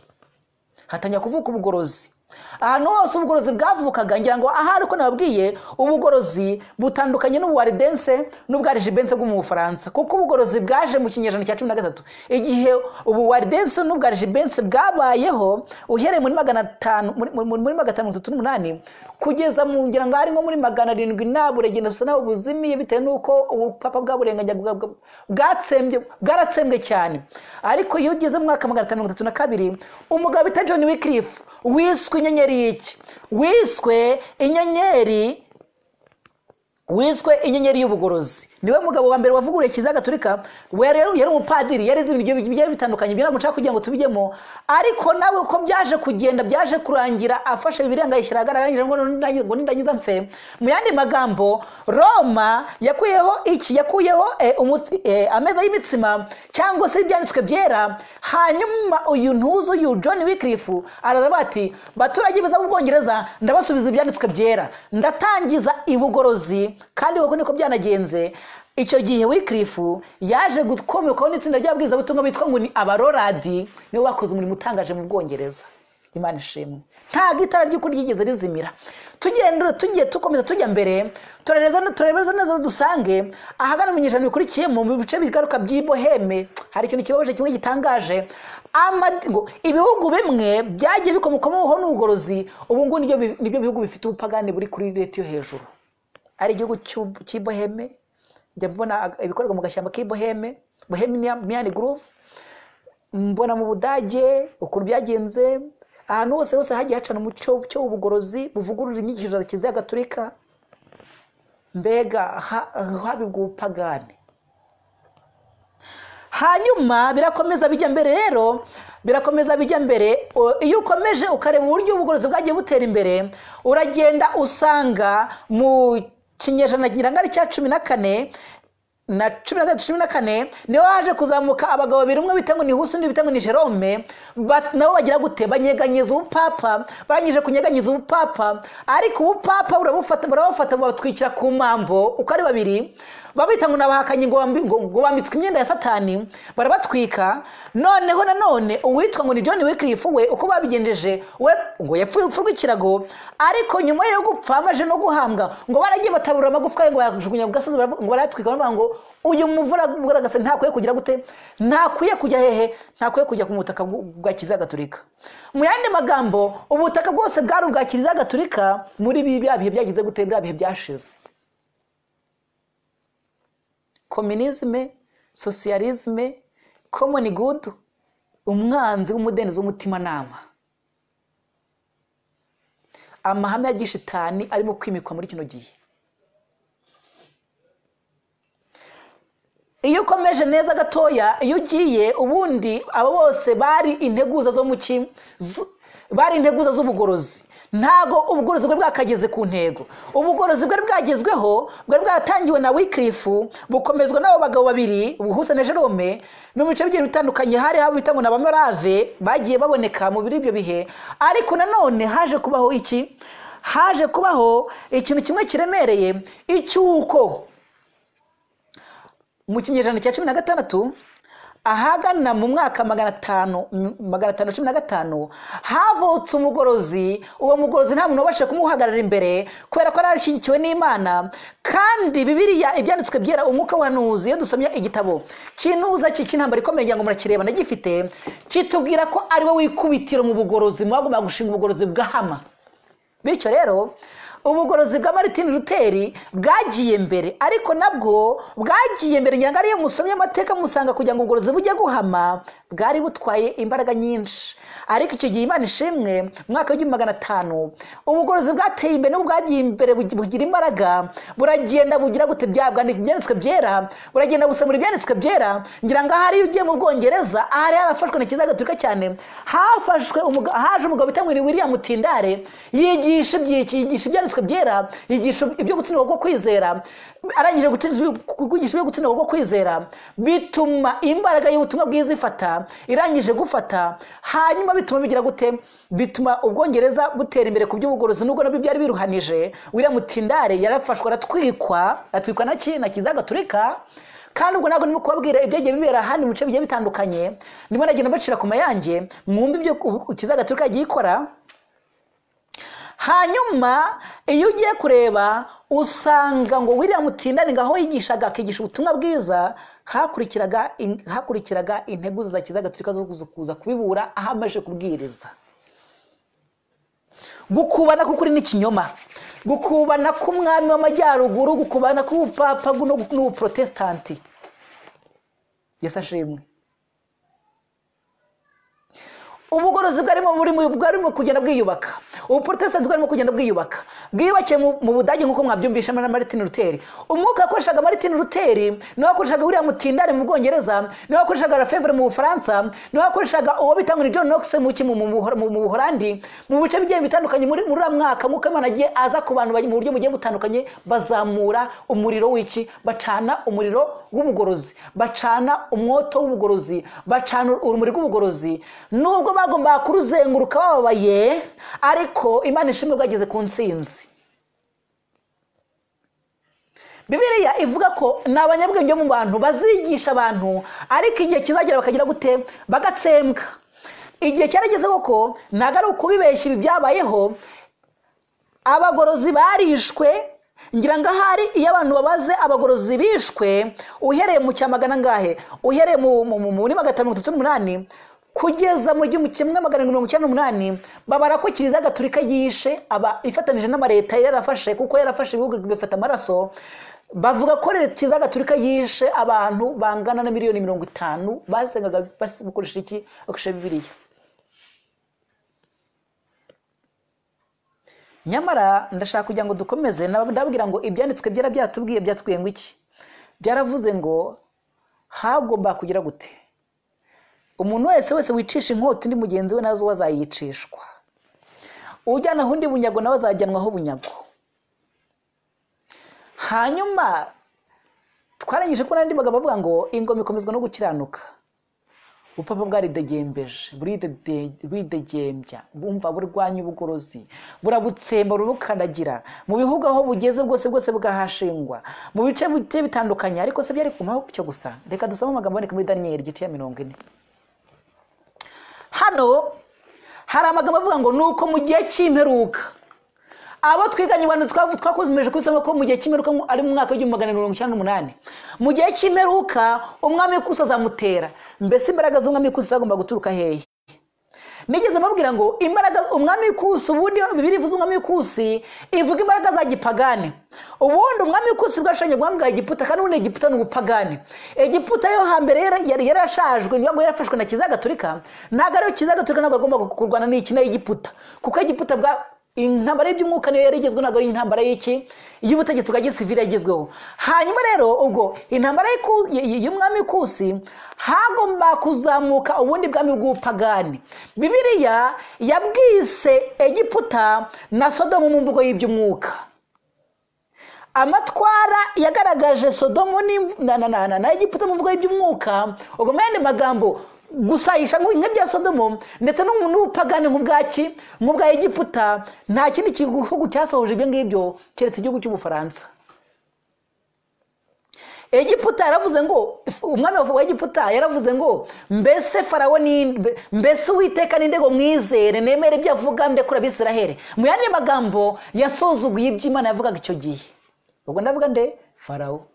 S1: ahantu hose ubugorozi bwavukaga ngira ngo ahari uko nababwiye ubugorozi butandukanye n'ubuwaridense n'ubwarijibense bwo mu Bufaransa kuko ubugorozi bwaje mu kinyejana cya 13 igihe ubuwaridense n'ubwarijibense bwabayeho uhereye muri 538 kugeza mu ngira ngo ari nko muri 700 naburegenda gusa naho buzimiye bitewe nuko ubupapa bwaburenganya bwaratsembwe cyane ariko iyo ugeze mu mwaka 532 umugabo bita John Wycliffe wiswe inyenyeri y'iki wiswe inyenyeri y'ubugorozi niwe mugabo wa mbere wavuguruye Kiliziya Gatulika we rero yari umupadiri yari ibintu bigiye bitandukanye byo nshaka kugira ngo tubijyemo ariko nawe uko byaje kugenda byaje kurangira afashe Bibiliya ngayishyira agararangije ngo nindangiza mfe mu yandi magambo Roma yakuyeho ameza y'imitsima cyangwa se ibyanditswe byera hanyuma uyu John Wycliffe araza ati baturage biza mu Bwongereza ndabasubiza ibyanditswe byera ndatangiza ibugorozi kandi uko niko byanagenze icyo gihe Wycliffe yaje gukomeka n'itsinda ry'ababwiza butumwa bitwa ngo ni abaroradi niwe bakoze umurimo utangaje mu Bwongereza Imana ishimwe nta gitara ry'ukuri ryigeze rizimira tugiye tukomeza tujya mbere turereza neza dusange ahagana mu nyejana bikurikiyemo mu bice bigaruka by'Iboheme hari ikintu kibabaje kimwe gitangaje ngo ibihugu bimwe byagiye bikomokaho n'ubugorozi ubu ngo nibyo bihugu bifite ubupagani buri kuri leta yo hejuru ari igihugu cy'Iboheme njya mbona ibikorwa mu gashyamba k'Iboheme Bohemian Grove mbona mu Budage ukuntu byagenze ahantu hose hagiye hacana umuco w'ubugorozi buvugurura inyigisho za Kiliziya Gatulika mbega habibwa ubupagani hanyuma birakomeza bijya mbere iyo ukomeje ukareba uburyo ubugorozi bwagiye butera imbere uragenda usanga mu kinyejana ngirangari cya 14 na 14 niho haje kuzamuka abagabo babiri umwe bita ngo ni Husi undi bita ngo ni Jerome nabo bagira gute banyeganyeza ubupapa barangije kunyeganyiza ubupapa ariko ubupapa barabufata batwikira ku mambo uko ari babiri babita ngo nabahakanye ngo bambitswe imyenda ya Satani barabatwika noneho nanone uwitwa ngo ni John Wycliffe we uko babigendeje we ngo yapfuye urupfu rw'ikirago ariko nyuma yo gupfa amaje no guhambwa ngo baragiye batabura amagufwa ngo yajugunya ku gasozi ngo baratwika ngo uyu muvura bwaragase ntakwiye kugira gute ntakwiye kujya hehe ntakwiye kujya ku mutaka bwa Kiliziya Gatulika mu yandi magambo ubutaka bwose bwari ubwa Kiliziya Gatulika muri bihe byagize gute bihe byashize communisme socialisme common good umwanzi w'umudendezo w'umutima nama amahame ya gishitani arimo kwimikwa muri kino gihe iyo ukomeje neza gatoya iyo ugiye ubundi abo bose bari integuza z'ubugorozi ntago ubugorozi bwe bwakageze ku ntego ubugorozi bwe bwagezweho bwe bwatangiwe na Wycliffe bukomezwa n'abo bagabo babiri Husi na Jerome no mu bice bigiye bitandukanye hari habo bita ngo n'abamorave bagiye baboneka mu biri ibyo bihe ariko nanone haje kubaho iki haje kubaho ikintu kimwe kiremereye, icyuko mu kinyejana cya 16 ahagana mu mwaka 515 havutse umugorozi. Uwo mugorozi nta muntu wabasha kumuhagarara imbere kubera ko arashyigikiwe n'Imana, kandi Bibiliya ibyanditswe byera umwuka w'ahanuzi, iyo dusomye igitabo cy'intuza cy'intambara ikomeye ngo murakireba ndagifite, kitubwira ko ari we wikubitiro mu bugorozi, mwagomba gushinga ubugorozi bw'ahama. Bityo rero ubugorozi bwa Martin Luther bwagiye mbere, ariko nabwo bwagiye mbere ngira ngo ariyo musomye amateka musanga kugira ngo ubugorozi bujye guhama bwari butwaye imbaraga nyinshi. Ariko icyo gihe Imana ishimwe mwaka w'1500 ubugorozi bwateye imbere n'ubwo bwagiye imbere bugira imbaraga, buragenda bugira gute byanditswe byera, buragenda busemura ibyanditswe byera. Ngira ngo ahari ugiye mu Bwongereza ahari harafashwe na Kiliziya Gatolika cyane, haje umugabo bita William Tyndale yigisha ibyanditswe byera, yigisha ibyo gutsindwa ko kwizera. Arangije kwigisha ibyo gutsindwa ko kwizera bituma imbaraga y'ubutumwa bwiza ifata, irangije gufata, hanyuma bituma bigira gute, bituma Ubwongereza butera imbere ku by'ubugorozi, nubwo nabyo byari biruhanije. William Tyndale yarafashwe aratwikwa na Kiliziya Gatolika, kandi ubwo ntabwo ndimo kubabwira ibyagiye bibera ahandi mu bice bigiye bitandukanye, ndimo nagenda mbacira ku mayange mwumve ibyo Kiliziya Gatolika yagiye ikora. Hanyuma iyo ugiye kureba usanga ngo William Tyndale ngaho yigishaga akigisha ubutumwa bwiza, hakurikiraga intego za Kiliziya Gatolika zo kuza kubibura aho amaze kubwiriza. Gukubana k'ukuri n'ikinyoma, gukubana k'umwami w'amajyaruguru, gukubana k'ubupapa n'ubuprotestanti. Yesu ashimwe. Ubugorozi bwarimo kugenda bwiyubaka, ubuprotestanti bwarimo kugenda bwiyubaka, bwiyubakiye mu Budage nk'uko mwabyumvisha na Martin Luther. Umwuka wakoreshaga Martin Luther niwe wakoreshaga William Tyndale mu Bwongereza, niwe wakoreshaga Lefebvre mu Bufaransa, niwe wakoreshaga uwo bita ngo ni John Knox mu Buholandi, mu bice bigiye bitandukanye muri mwaka nk'uko Imana agiye aza ku bantu mu buryo bugiye butandukanye, bazamura umuriro w'iki, bacana umuriro w'ubugorozi, bacana umwoto w'ubugorozi, bacana urumuri rw'ubugorozi. Nubwo bagomba kuruzenguruka bababaye, ariko Imana ishimwe bwageze ku ntsinzi. Bibiliya ivuga ko n'abanyabwenge mu bantu bazigisha abantu, ariko igihe kizagera bakagira gute, bagatsembwa. Igihe cyarageze koko, ntago ari ukubibeshya ibi byabayeho. Abagorozi barishwe, ngira ngo ahari iyo abantu babaze abagorozi bishwe uhereye mu cyamagana ngahe, uhereye muri 538 kugeza mu 1798 babara ko Kiliziya Gatolika yishe ifatanije n'amareta yarafashe, kuko yarafashe ibihugu bifata amaraso. Bavuga ko Kiliziya Gatolika yishe abantu bangana na miliyoni 50 basengaga bakoresha iki, bakoresha Bibiliya. Nyamara ndashaka kugira ngo dukomeze, ndababwira ngo ibyanditswe byera byatubwiye ngo iki, byaravuze ngo hagomba kugira gute, umuntu wese wicisha inkota undi mugenzi we nazo wazayicishwa, ujyana undi bunyago nawe azajyanwaho bunyago. Hanyuma twarangije ko nandi bagabo bavuga ngo ingoma ikomezwa no gukiranuka. Upapa bwaridegembeje, buridegembya, bumva burwanya ubugorozi, burabutsemba burukandagira mu bihugu aho bugeze bwose bwahashingwa mu bice bitandukanye. Ariko se byari kumaho cyo gusa. Reka dusome amagambo aboneka muri Daniel igice ya 40. Hano hari amagambo avuga ngo nuko mu gihe cy'imperuka, abo twiganye abantu twakomeje kusoma ko mu gihe cy'imperuka ari mu mwaka w'1998, mu gihe cy'imperuka umwami Kusa azamutera. Mbese imbaraga z'umwami Kusa zagomba guturuka hehe? Nigeze mabwira ngo imbaraga umwami Kusa, ubundi Bibiliya ivuze umwami Kusa ivuga imbaraga za gipagane. Ubundi umwami Kusa bwashanye guhambwa Egiputa, kandi ubundi Egiputa ni ubupagane. Egiputa yo hambere yari yarashajwe, niyo ngo yarafashwe na Kiliziya Gatolika. Ntago ari Kiliziya Gatolika ntabwo agomba kurwana n'iki na Egiputa, kuko Egiputa intambara y'iby'umwuka niyo yarigezwe, ntabwo ari intambara y'iki y'ubutegetsi bwa gisivili yagezweho. Hanyuma rero ubwo intambara y'umwami Kusi hagomba kuzamuka ubundi bwami bw'ubupagani. Bibiliya yabwise Egiputa na Sodomu mu mvugo y'iby'umwuka. Amatwara yagaragaje Sodomu na Egiputa mu mvugo y'iby'umwuka. Ubwo mu yandi magambo gusayisha nk'ibya Sodomo ndetse n'ubupagani nk'ubwa Egiputa. Nta kindi gihugu cyasohoje ibyo ngibyo keretse igihugu cy'Ubufaransa. Egiputa yaravuze ngo, umwami wa Egiputa yaravuze ngo mbese Farawo mbese Uwiteka ninde ngo mwizere nemere ibyo avuga ndekura Abisiraheli. Mu yandi magambo yasozuguye ibyo Imana yavugaga icyo gihe. Ubwo ndavuga nde? Farawo.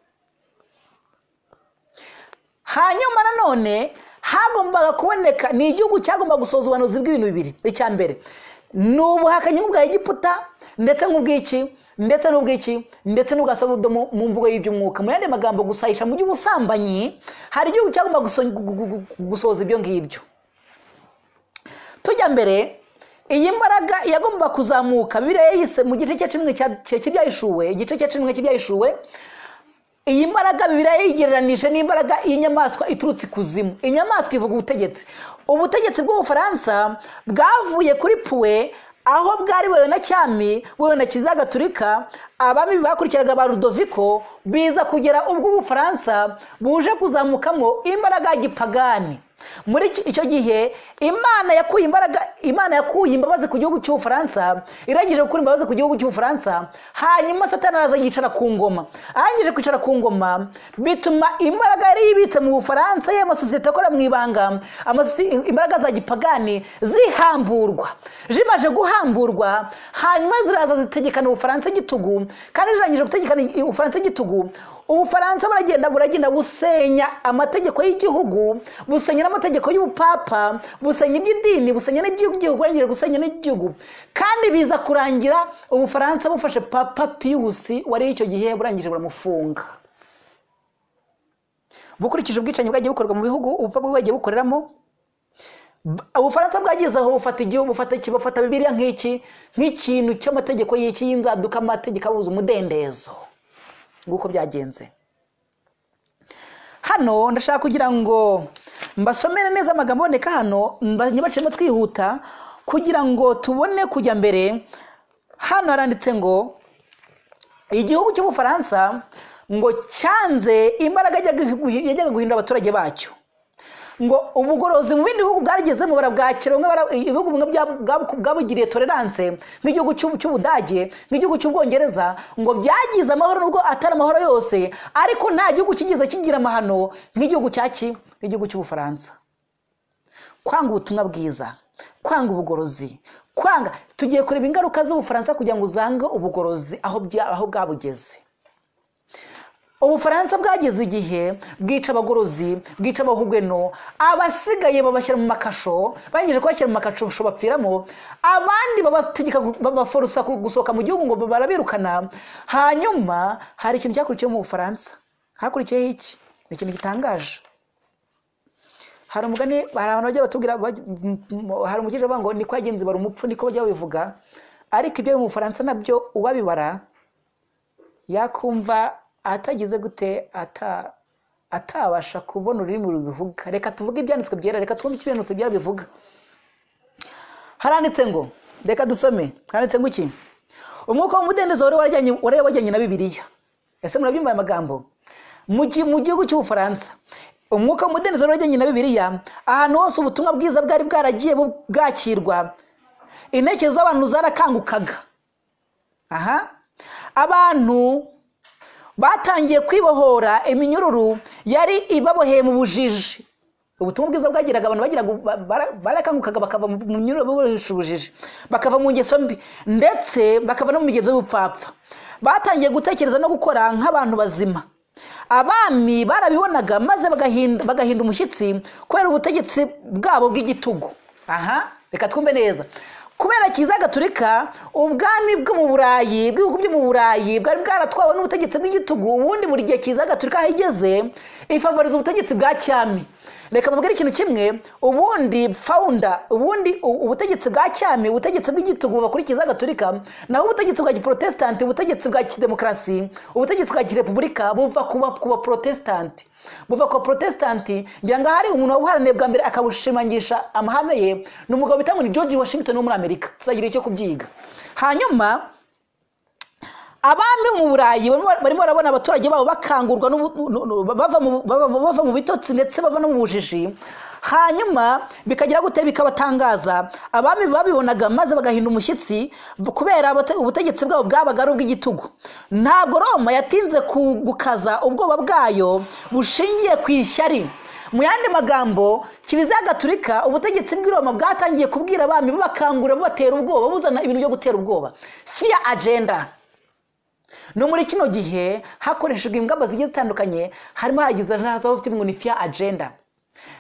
S1: Hanyuma nanone hagombaga kuboneka, ni igihugu cyagomba gusoza ubuhanuzi bw'ibintu bibiri. Icya mbere ni ubuhakanyi bwa Egiputa ndetse n'ubwa Sodomo mu mvugo y'iby'umwuka. Mu yandi magambo gusayisha mu by'ubusambanyi, hari igihugu cyagomba gusoza ibyo ngibyo. Tujya mbere, iyi mbaraga yagomba kuzamuka. Bibiliya yise mu gice cya 10 cy'ibyahishuwe, igice cya 10 cy'ibyahishuwe, iyi mbaraga Bibiliya yigereranije n'imbaraga y'inyamaswa iturutse ikuzimu. Inyamaswa ivuga ubutegetsi bw'Ubufaransa bwavuye kuri Puwe, aho bwari buyobowe na cyami, buyobowe na Kiliziya Gatolika. Abami bakurikiraga ba Ludoviko, biza kugera ubwo Ubufaransa buje kuzamukamo imbaraga ya gipagani. Muri icyo gihe Imana yakuye imbabazi ku gihugu cy'Ubufaransa, irangije gukura imbabazi ku gihugu cy'Ubufaransa. Hanyuma Satani araza yicara ku ngoma. Arangije kwicara ku ngoma, bituma imbaraga yari yibitse mu Bufaransa y'amasosiyete akora mu ibanga, imbaraga za gipagani zihamburwa. Zimaje guhamburwa, hanyuma ziraza zitegekana Ubufaransa igitugu. Kandi zirangije gutegekana Ubufaransa igitugu, Ubufaransa buragenda busenya amategeko y'igihugu, busenya n'amategeko y'ubupapa, busenya iby'idini, busenya n'iby'igihugu, burangije gusenya n'igihugu. Kandi biza kurangira Ubufaransa bufashe Papa Pius wari icyo gihe, burangije buramufunga. Bukurikije ubwicanyi bwagiye bukorwa mu bihugu ubupapa bwagiye bukoreramo, Ubufaransa bwagezeho bufata Bibiliya nk'ikintu cy'amategeko y'inzaduka, amategeko abuza umudendezo. Nguko byagenze. Hano ndashaka kugira ngo mbasomere neza amagambo aboneka hano, nyabacemo twihuta kugira ngo tubone kujya mbere. Hano haranditse ngo igihugu cy'Ubufaransa ngo cyanze imbaraga yajyaga guhindura abaturage bacyo. Ngo ubugorozi mu bindi bihugu bwarigezemo barabwakira, ibihugu bimwe bwabugiriye tolerance, nk'igihugu cy'Ubudage, nk'igihugu cy'Ubwongereza, ngo byagize amahoro nubwo atari amahoro yose, ariko nta gihugu kigize kigira amahano nk'igihugu cy'Ubufaransa. Kwanga ubutumwa bwiza, kwanga ubugorozi, tugiye kureba ingaruka z'Ubufaransa kugira ngo uzange ubugorozi aho bwabugeze. Ubufaransa bwageze igihe bwica abagorozi, bwica abahugweno, abasigaye babashyira mu makasho, bangije kubashyira mu makasho bapfiramo, abandi babaforusa gusohoka mu gihugu ngo barabirukana. Hanyuma hari ikintu cyakurikiyeho mu Bufaransa. Hakurikiyeho iki? Ni ikintu gitangaje. Hari umugani, hari abantu bajya batubwira, hari umukije bavuga ngo niko yagenze bara umupfu, niko bajya babivuga. Ariko ibyo mu Bufaransa nabyo ubabibara yakumva atagize gute, atabasha kubona ururimi rubivuga. Reka tuvuge ibyanditswe byera, reka twumve ibyanditswe byera bivuga. Haranditse ngo, reka dusome. Haranditse ngo iki? Umwuka w'umudendezo wari wajyanye na Bibiliya. Ese murabyumva aya magambo? Mu gihugu cy'Ubufaransa, umwuka w'umudendezo wari wajyanye na Bibiliya. Ahantu hose ubutumwa bwiza bwari bwaragiye bwakirwa, intekerezo z'abantu zarakangukaga. Abantu batangiye kwibohora iminyururu yari ibaboheye mu bujiji. Ubutumwa bwiza bwagiraga abantu barakangukaga bakava mu minyururu babohesha ubujiji, bakava mu ngeso mbi, ndetse bakava no mu migenzo y'ubupfapfa. Batangiye gutekereza no gukora nk'abantu bazima. Abami barabibonaga maze bagahinda umushyitsi kubera ubutegetsi bwabo bw'igitugu. Reka twumve neza. Kubera Kiliziya Gatolika, ubwami bwo mu Burayi, bw'ibihugu byo mu Burayi bwari bwaratwawe n'ubutegetsi bw'igitugu. Ubundi buri gihe Kiliziya Gatolika aho igeze ifavoriza ubutegetsi bwa cyami. Reka mbabwire ikintu kimwe, ubutegetsi bwa cyami, ubutegetsi bw'igitugu buva kuri Kiliziya Gatolika, naho ubutegetsi bwa Giprotestanti, ubutegetsi bwa Kidemokarasi, ubutegetsi bwa Kirepubulika buva kuba Protestanti. Buva ku Protestanti. Ngira ngo hari umuntu wabuharaniye bwa mbere akabushimangisha amahame ye, ni umugabo bita ngo ni George Washington wo muri Amerika. Tuzagira icyo kubyiga. Hanyuma abami mu Burayi barimo barabona abaturage babo bakangurwa bava mu bitotsi ndetse bava no mu bujiji, hanyuma bikagira gute bikabatangaza. Abami babibonaga maze bagahinda umushyitsi kubera ubutegetsi bwabo bwabaga ari ubw'igitugu. Ntabwo Roma yatinze gukaza ubwoba bwayo bushingiye ku ishyari. Mu yandi magambo, Kiliziya Gatolika ubutegetsi bw'i Roma bwatangiye kubwira abami babakangurira, babatera ubwoba, buzana ibintu byo gutera ubwoba, fear agenda. No muri kino gihe hakoreshejwe ingamba zigiye zitandukanye, harimo hagize nazo bafite ngo ni fear agenda.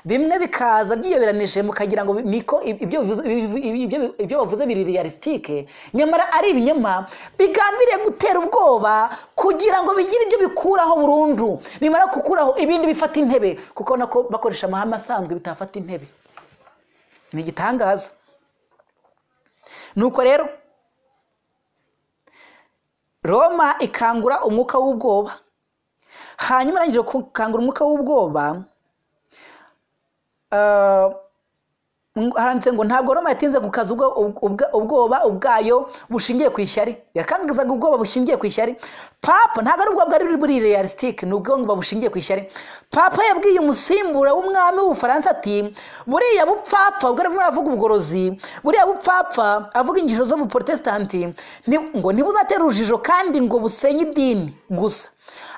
S1: Bimwe bikaza byiyoberanije mukagira ngo niko ibyo bavuze biri realistique, nyamara ari ibinyoma bigambiriye gutera ubwoba kugira ngo bigire ibyo bikuraho burundu, nimara gukuraho ibindi bifata intebe, kuko nako bakoresha amahame asanzwe bitafata intebe. Ni igitangaza. Nuko rero Roma ikangura umwuka w'ubwoba, hanyuma arangije gukangura umwuka w'ubwoba, handitse ngo ntabwo Roma yatinze gukaza ubwoba ubwayo bushingiye ku ishyari. Yakangazaga ubwoba bushingiye ku ishyari. Papa ntabwo ari ubwoba bwari buri realistique, ni ubwoba bushingiye ku ishyari. Papa yabwiye umusimbura w'umwami w'Ubufaransa ati buriya bupfapfa ubwo arimo aravuga ubugorozi, buriya bupfapfa avuga inyigisho zo mu Protestanti ngo ntibuzatera urujijo kandi ngo busenye idini gusa,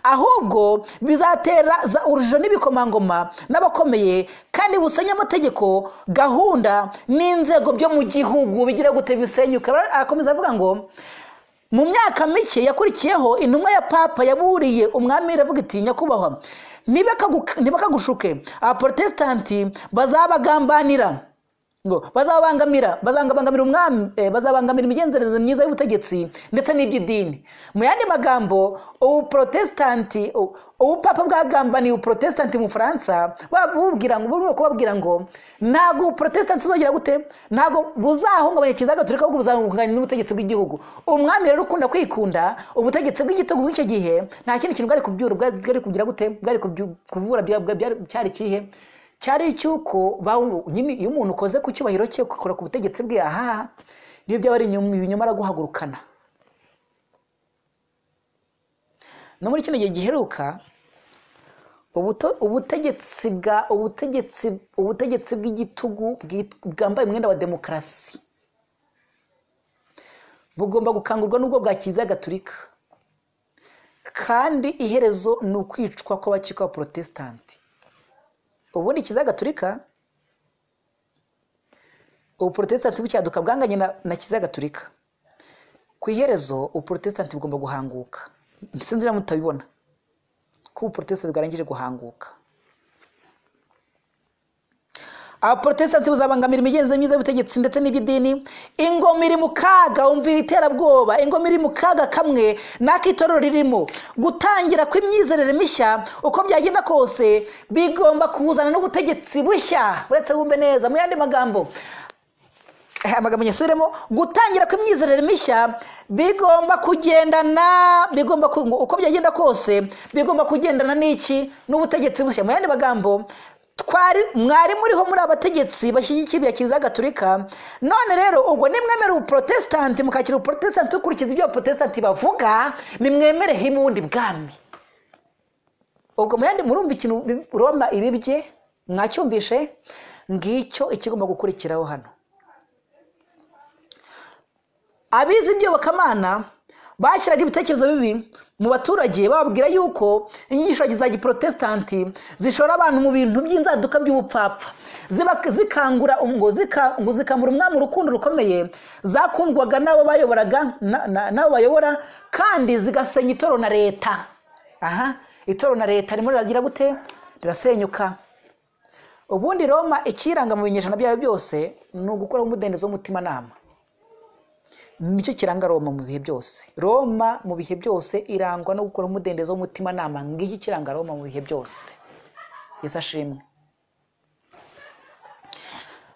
S1: ahubwo bizatera urujijo n'ibikomangoma n'abakomeye kandi busenye amategeko, gahunda n'inzego byo mu gihugu bigira gute bisenyuka. Arakomeza avuga ngo mu myaka mike yakurikiyeho intumwa ya Papa yaburiye umwami iravuga iti nyakubahwa, ntibakagushuke, abaprotestanti bazabagambanira, ngo bazabangamira umwami, bazabangamira imigenzereze myiza y'ubutegetsi ndetse n'iby'idini. Mu yandi magambo, ubupapa bwagambaniye ubuprotestanti mu Faransa, babubwira ngo ntabwo ubuprotestanti uzagira gute, ntabwo buzahungabanya Kiliziya Gatolika, ahubwo buzahungabanya n'ubutegetsi bw'igihugu. Umwami rero ukunda kwikunda ubutegetsi bw'igitugu bw'icyo gihe, nta kindi kintu bwari kubyura, bwari kugira gute, bwari kuvura, cyari kihe, cyari cyuko nyine iyo umuntu ukoze ku cyubahiro cye ukakora ku butegetsi bwe, aha niyo byaba ari ibinyoma araguhagurukana. No muri kino gihe giheruka ubutegetsi bw'igitugu bwambaye umwenda wa demokarasi bugomba gukangurwa n'ubwo bwa Kiliziya Gatolika, kandi iherezo ni ukwicwa kw'abakika ba Protestanti. Ubundi Kiliziya Gatolika, ubuprotestanti bucyaduka bwanganye na Kiliziya Gatolika, ku iherezo ubuprotestanti bugomba guhanguka. Sinzira mutabibona ko ubuprotestanti bwarangije guhanguka. Abaprotestanti buzabangamira imigenzereze myiza y'ubutegetsi ndetse n'iby'idini. Ingoma iri mu kaga, umvira iterabwoba, ingoma iri mu kaga kamwe n'ak'itorero ririmo. Gutangira kw'imyizerere mishya uko byagenda kose bigomba kuzana n'ubutegetsi bushya. Uretse wumve neza, mu yandi magambo, amagambo nyasubiremo, gutangira kw'imyizerere mishya bigomba kugendana, uko byagenda kose bigomba kugendana n'iki, n'ubutegetsi bushya. Mu yandi magambo, mwari muriho muri abategetsi bashyigikira Kiliziya Gatolika, none rero ubwo nimwemere ubuprotestanti mukakira ubuprotestanti ukurikiza ibyo abaprotestanti bavuga, nimwemereho imundi bwami. Ubwo mu yandi murumva ikintu Roma ibibye, mwacyumvishe, ngicyo ikigomba gukurikiraho hano. Abizi iby'iyobokamana bashyiraga ibitekerezo bibi mu baturage, bababwira yuko inyigisho za giprotestanti zishora abantu mu bintu by'inzaduka by'ubupfapfa, zikangura umwami urukundo rukomeye zakundwaga n'abo bayoboraga n'abo bayobora, kandi zigasenya itorero na leta. Itorero na leta rimwe riragira gute, rirasenyuka. Ubundi Roma ikiranga mu binyejana byayo byose ni ugukora umudendezo w'umutimanama. Nicyo kiranga Roma mu bihe byose. Roma mu bihe byose irangwa no gukora umudendezo w'umutimanama. Ngiki kiranga Roma mu bihe byose. Yesu ashimwe.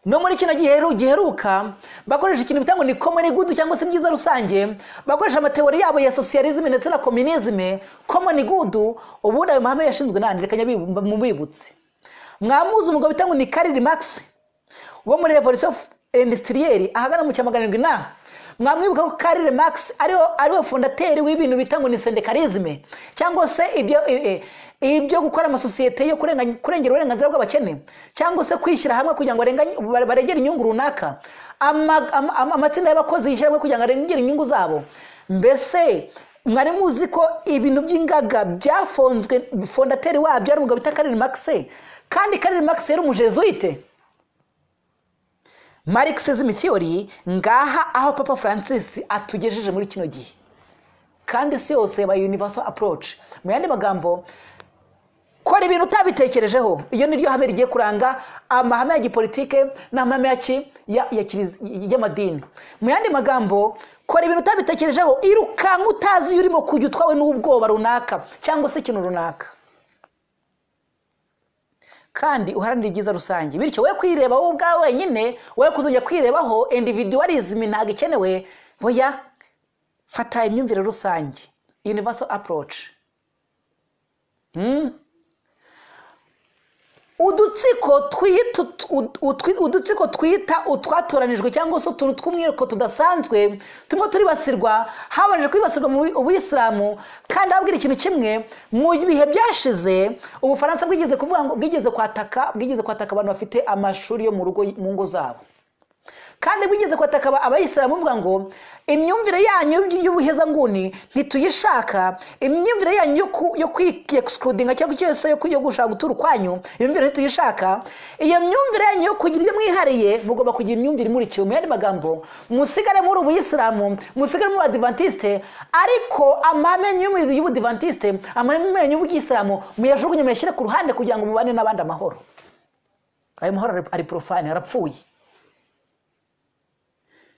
S1: No muri kino giheruka bakoresha ikintu bitanga ni common good cyangwa se byiza rusange, bakoresha amateori yabo ya socialism ndetse na communism. Common good ubundi ayo mahame yashinzwe nani, reka mubibutse. Mwamuzi umugabo bitanga ni Karl Marx wo muri revolution industrielle ahagana mu 1700, mwamwibuka ko Karl Marx ariwe fondateri w'ibintu bita ngo ni syndicalisme cyangwa se ibyo gukora amasosiyete yo kurengera uburenganzira bw'abakene cyangwa se kwishyira hamwe kugira ngo baregere inyungu runaka, amatsinda y'abakozi yishyira hamwe kugira ngo arengere inyungu zabo. Mbese mwari muzi ko ibintu by'ingaga byafonzwe fondateri wabyo ari umugabo bita Karl Marx, kandi Karl Marx yari umujesuite. Marxism theory ngaha aho Papa Francis atugejeje muri kino gihe, kandi si yose ba universal approach. Mu yandi magambo, kora ibintu utabitekerejeho, iyo niryo hame rigiye kuranga amahame ya gipolitike n'amahame y'amadini. Mu yandi magambo, kora ibintu utabitekerejeho, irukanka utazi urimo kujya utwawe n'ubwoba runaka cyangwa se ikintu runaka, kandi uharanira ibyiza rusange. Bityo we kwireba wowe ubwawe wenyine, we kuzajya kwirebaho individualism ntabwo ikenewe. Oya, fata imyumvire rusange, universal approach. udutsiko twita utwatoranijwe cyangwa se utuntu tw'umwihariko tudasanzwe turimo turibasirwa, habanje kwibasirwa mu Ubuyisilamu. Kandi ababwira ikintu kimwe, mu bihe byashize Ubufaransa bwigeze kuvuga ngo bwigeze kwataka abantu bafite amashuri yo mu rugo mu ngo zabo, kandi bwigeze kwataka Abayisilamu buvuga ngo imyumvire yanyu y'ubuhezanguni ntituyishaka, imyumvire yanyu yo kwi-excludinga cyangwa cyose yo gushaka gutura kwanyu, imyumvire ntituyishaka. Iyo myumvire yanyu yo kugira ibyo mwihariye, mugomba kugira imyumvire imurikiye. Mu yandi magambo, musigare muri Ubuyisilamu, musigare muri Adventiste, ariko amahame y'Ubudivantiste, amahame y'Ubuyisilamu muyajugunye, muyashyire ku ruhande kugira ngo mubane n'abandi amahoro. Ayo mahoro ari profane, arapfuye.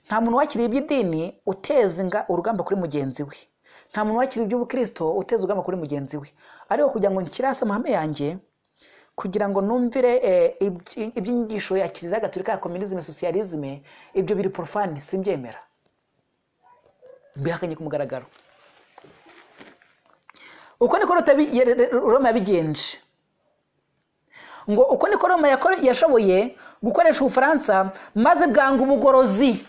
S1: Nta muntu wakiriye iby'idini uteza urugamba kuri mugenzi we, nta muntu wakiriye iby'ubukristo uteza urugamba kuri mugenzi we. Ariko kugira ngo nkirase amahame yanjye, kugira ngo numvire iby'inyigisho ya Kiliziya Gatolika ya communism socialism, ibyo biri profane, simbyemera, mbihakanye ku mugaragaro. Uko niko Roma yabigenje, ngo uko niko Roma yashoboye gukoresha Ubufaransa maze bwanga ubugorozi.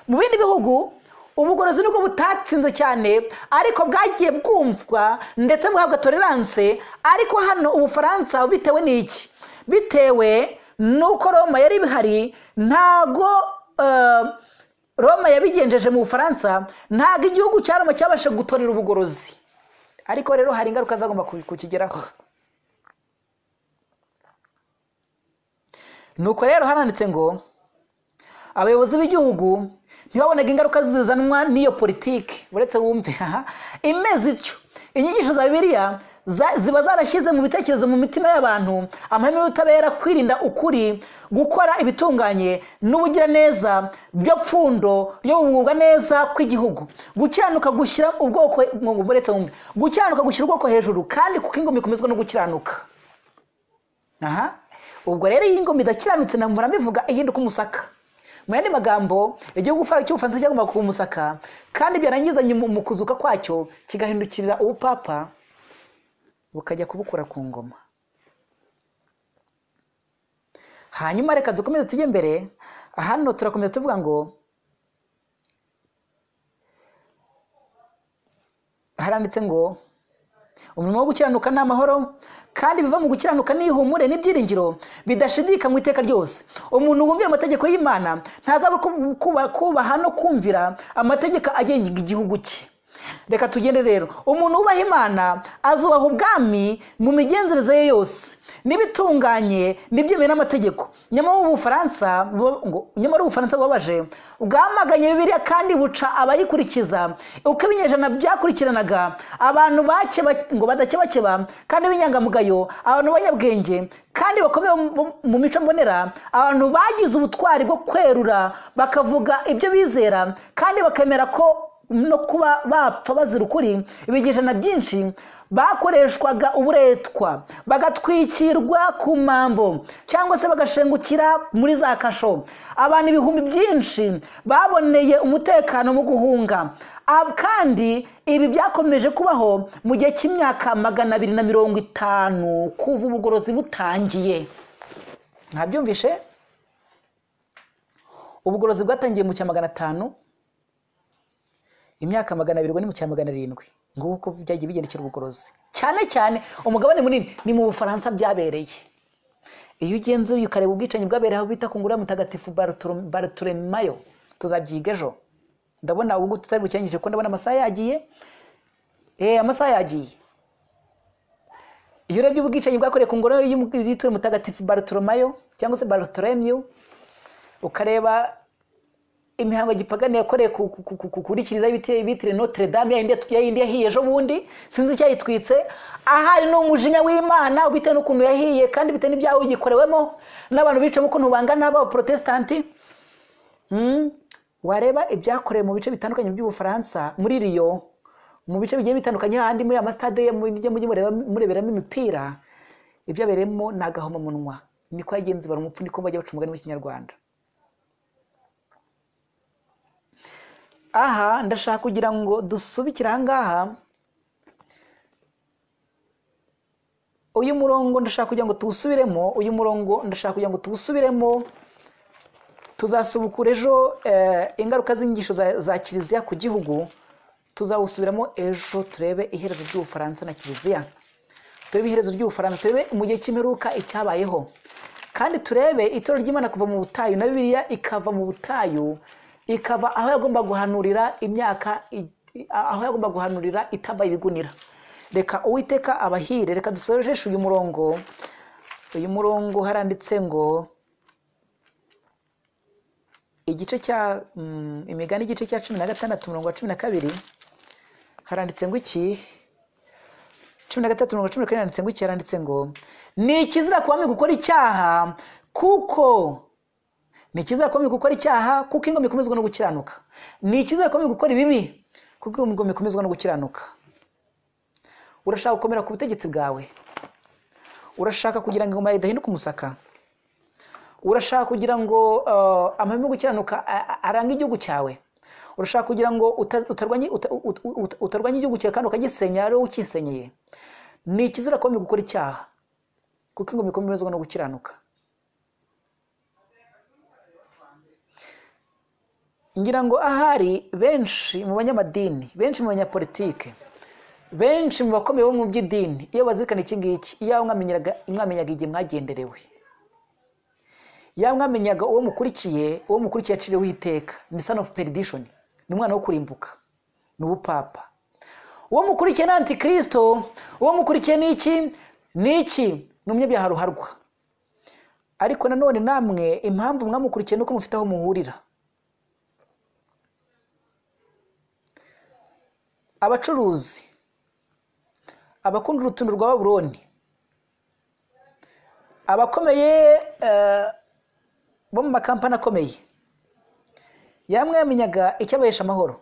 S1: Mu bindi bihugu ubugorozi nubwo butatsinze cyane, ariko bwagiye bwumvwa ndetse buhabwa tolerance. Ariko hano Ubufaransa bitewe n'iki? Bitewe nuko Roma yari bihari, ntago Roma yabigenjeje mu Bufaransa, ntago igihugu cya Roma cyabasha gutorera ubugorozi. Ariko rero hari ingaruka zagomba kukigeraho. Nuko rero haranditse ngo abayobozi b'igihugu ntibabonega ingaruka zizanwa n'iyo politiki, uretse wumve imeze ityo. Inyigisho za Bibiliya ziba zarashyize mu bitekerezo mu mitima y'abantu amahame y'ubutabera, kwirinda ukuri, gukora ibitunganye n'ubugiraneza byo pfundo ryo kugubwa neza kw'igihugu, gukiranuka gushyira ubwoko, uretse wumve, gukiranuka gushyira ubwoko hejuru, kandi kuko ingoma ikomezwa no gukiranuka. Ubwo rero iyi ngoma idakiranutse murabivuga ihinduka umusaka. Mu yandi magambo, igihugu cy'Ubufaransa cyagomba kuba umusaka, kandi byarangiza mu kuzuka kwacyo kigahindukirira ubupapa bukajya kubukura ku ngoma. Hanyuma reka dukomeze tujye mbere. Hano turakomeza tuvuga ngo haranditse ngo umurimo wo gukiranuka ni amahoro, kandi biva mu gukiranuka n'ihumure n'ibyiringiro bidashidikanywa iteka ryose. Umuntu wumvira amategeko y'Imana ntazaba kubaha no kumvira amategeko agenga igihugu cye. Reka tugende rero. Umuntu wubaha Imana azubaha ubwami mu migenzereze ye yose n'ibitunganye n'ibyemewe n'amategeko. Nyamara Ubufaransa bubabaje bwamaganye Bibiliya kandi buca abayikurikiza. Uko ibinyejana byakurikiranaga, abantu ngo badakebakeba kandi b'inyangamugayo, abantu b'abanyabwenge kandi bakomeye mu mico mbonera, abantu bagize ubutwari bwo kwerura bakavuga ibyo bizera kandi bakemera ko no kuba bapfa bazira ukuri. Ibigejana byinshi bakoreshwaga uburetwa, bagatwikirwa ku mambo cyangwa se bagashengukira muri za kasho. Abantu ibihumbi byinshi baboneye umutekano mu guhunga, kandi ibi byakomeje kubaho mu gihe cy'imyaka 250 kuva ubugorozi butangiye. Ntabyumvishe? Ubugorozi bwatangiye mu cya 500 imyaka 200 ni mu cya 700 nguko byagiye bigendekera ubugorozi cyane cyane umugabane munini ni mu Bufaransa byabereye. Iyo ugenzuye ukareba ubwicanyi bwabereye aho bita ku ngoro mutagatifu Bartolomeo tuzabyiga ejo. Ndabona ubu tutari bucyangije ko ndabona amasaha yagiye amasaha yagiye. Iyo urebye ubwicanyi bwakoreye ku ngoro y'umutagatifu mutagatifu Bartolomeo cyangwa se Bartolomeo ukareba imihango gipagani yakoreye kuri kiliziya bitire Notre Dame yindi yahiye ejo bundi sinzi cyayitwitse ahari no umujinya w'Imana bite n'ukuntu yahiye kandi bite n'ibyaho yikorewemo n'abantu bicamo ukuntu bangana aba protestanti. Wareba ibyakorewe mu bice bitandukanye by'Ubufaransa muri Rio mu bice bigiye bitandukanye handi muri amastade mureberamo imipira ibyaberemo nagahoma munwa niko yagenzi bara umupfu niko bajya bacumugana mu Kinyarwanda. Aha ndashaka kugira ngo dusubikira ahangaha uyu murongo ndashaka kugira ngo tuwusubiremo uyu murongo ndashaka kugira ngo tuwusubiremo tuzasubukura ejo ingaruka z'inyigisho za kiliziya ku gihugu tuzawusubiramo ejo turebe iherezo ry'Ubufaransa na kiliziya turebe iherezo ry'Ubufaransa turebe mu gihe cy'imperuka icyabayeho kandi turebe itorero ry'Imana kuva mu butayu na Bibiliya ikava mu butayu ikava aho yagomba guhanurira imyaka aho yagomba guhanurira itambaye ibigunira. Reka Uwiteka abahire. Reka dusoreshe uyu murongo haranditse ngo igice cya imigani igice cya 16 umurongo wa 12 haranditse ngo iki 13 umurongo wa 12 haranditse ngo iki haranditse ngo ni ikizira kubami gukora icyaha kuko ni ikizira komeye gukora icyaha kuko ingoma ikomezwa no gukiranuka. Ni ikizira komeye gukora ibibi kuko ingoma ikomezwa no gukiranuka. Urashaka gukomera ku butegetsi bwawe, urashaka kugira ngo ingoma idahinduka umusaka, urashaka kugira ngo amahame yo gukiranuka aranga igihugu cyawe, urashaka kugira ngo utarwanye igihugu cyawe kandi ukagisenya ari wowe ukisenyeye. Ni ikizira komeye gukora icyaha kuko ingoma ikomezwa no gukiranuka. Ngira ngo ahari benshi mu banyamadini, benshi mu banyapolitike, benshi mu bakomeye bo mu by'idini iyo bazirikana iki ngiki iyo mwamenyaga igihe mwagenderewe, iyo mwamenyaga uwo mukurikiye aciriweho iteka ni son of perdition, ni umwana wo kurimbuka, ni ubupapa. Uwo mukurikiye ni antikristo, uwo mukurikiye ni iki ni umunyabyaha ruharwa. Ariko nanone namwe impamvu mwamukurikiye nuko mufite aho muhurira. Abacuruzi, abakunda urutundo rwa Babuloni, abakomeye bo mu makampani akomeye, yamwamenyaga icyabahesha amahoro,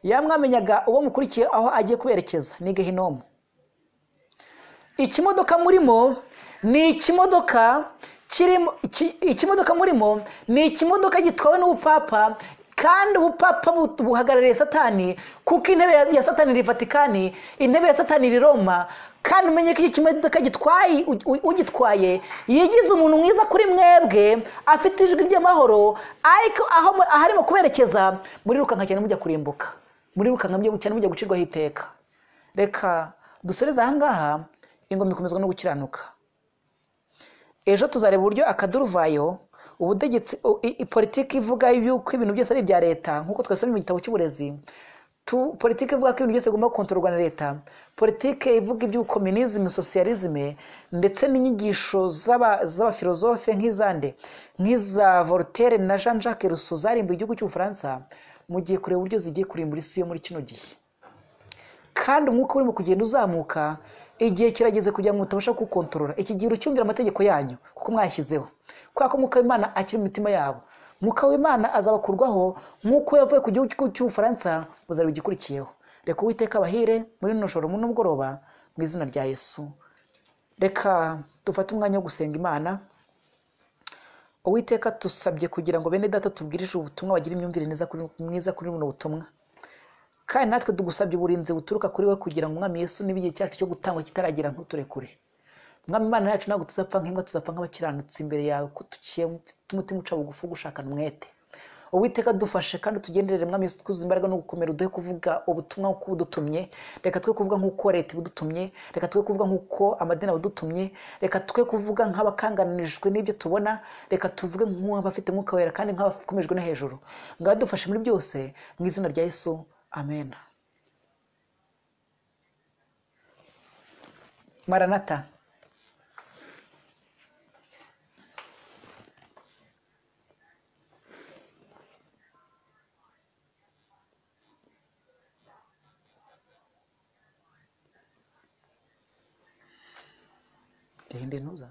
S1: yamwamenyaga uwo mukurikiye aho agiye kuberekeza ni Gehinomu. Ikimodoka murimo ni ikimodoka murimo ni ikimodoka gitwawe n'ubupapa kandi ubupapa buhagarariye Satani kuko intebe ya Satani iri Vatikani, intebe ya Satani iri Roma. Kandi umenye ko iki kimodoka gitwaye ugitwaye yigize umuntu mwiza kuri mwebwe afite ijwi ry'amahoro, ariko aho harimo kuberekeza muri rukanka cyane mujya kurimbuka, muri rukanka cyane mujya gucirwaho iteka. Reka dusoreze ahangaha ingoma ikomezwa no gukiranuka. Ejo tuzareba uburyo akaduruvayo ubutegetsi politiki ivuga yuko ibintu byose ari ibya leta nkuko twasomye mu gitabo cy'uburezi. Politiki ivuga ko ibintu byose bigomba gukontororwa na leta, politiki ivuga iby'ukomunisme, socialisme ndetse n'inyigisho z'abafilozofe nk'iza Voltaire na Jean-Jacques Rousseau zarimbuye igihugu cy'Ubufaransa. Mugiye kureba uburyo zigiye kurimbura isi yo muri kino gihe, kandi umwuka urimo kugenda uzamuka. Igihe kirageze kugira ngo mutabasha kukontorora iki gihe ucyumvira amategeko yanyu kuko mwashyizeho, kubera ko umwuka w'Imana akiri mu mitima yabo. Umwuka w'Imana azabakurwaho nk'uko yavuye ku gihugu cy'Ubufaransa buzari bigikurikiyeho. Reka Uwiteka abahire muri rino joro mu mugoroba mu izina rya Yesu. Reka dufate umwanya wo gusenga Imana. Uwiteka tusabye kugira ngo bene data tubwirije ubutumwa bagira imyumvire myiza kuri buno butumwa, kandi natwe tugusabye uburinzi buturuka kuri we kugira ngo Umwami Yesu n'ibigihe cyacu cyo gutangwa kitaragira ntuturekure. Mwami Imana yacu ntabwo tuzapfa nk'inka, tuzapfa nk'abakiranutsi imbere yawe ko tuciye umutima uca bugufi gushakana umwete. Uwiteka dufashe kandi tugenderere mwami Yesu, twuzuze imbaraga no gukomera, uduhe kuvuga ubutumwa nk'uko ubudutumye. Reka twe kuvuga nk'uko leta ibudutumye, reka twe kuvuga nk'uko amadini abudutumye, reka twe kuvuga nk'abakanganirijwe n'ibyo tubona, reka tuvuge nk'abafite umwuka wera kandi nk'abakomejwe no hejuru. Ngaho dufashe muri byose mu izina rya Yesu, amen. Maranatha. Gende ntuza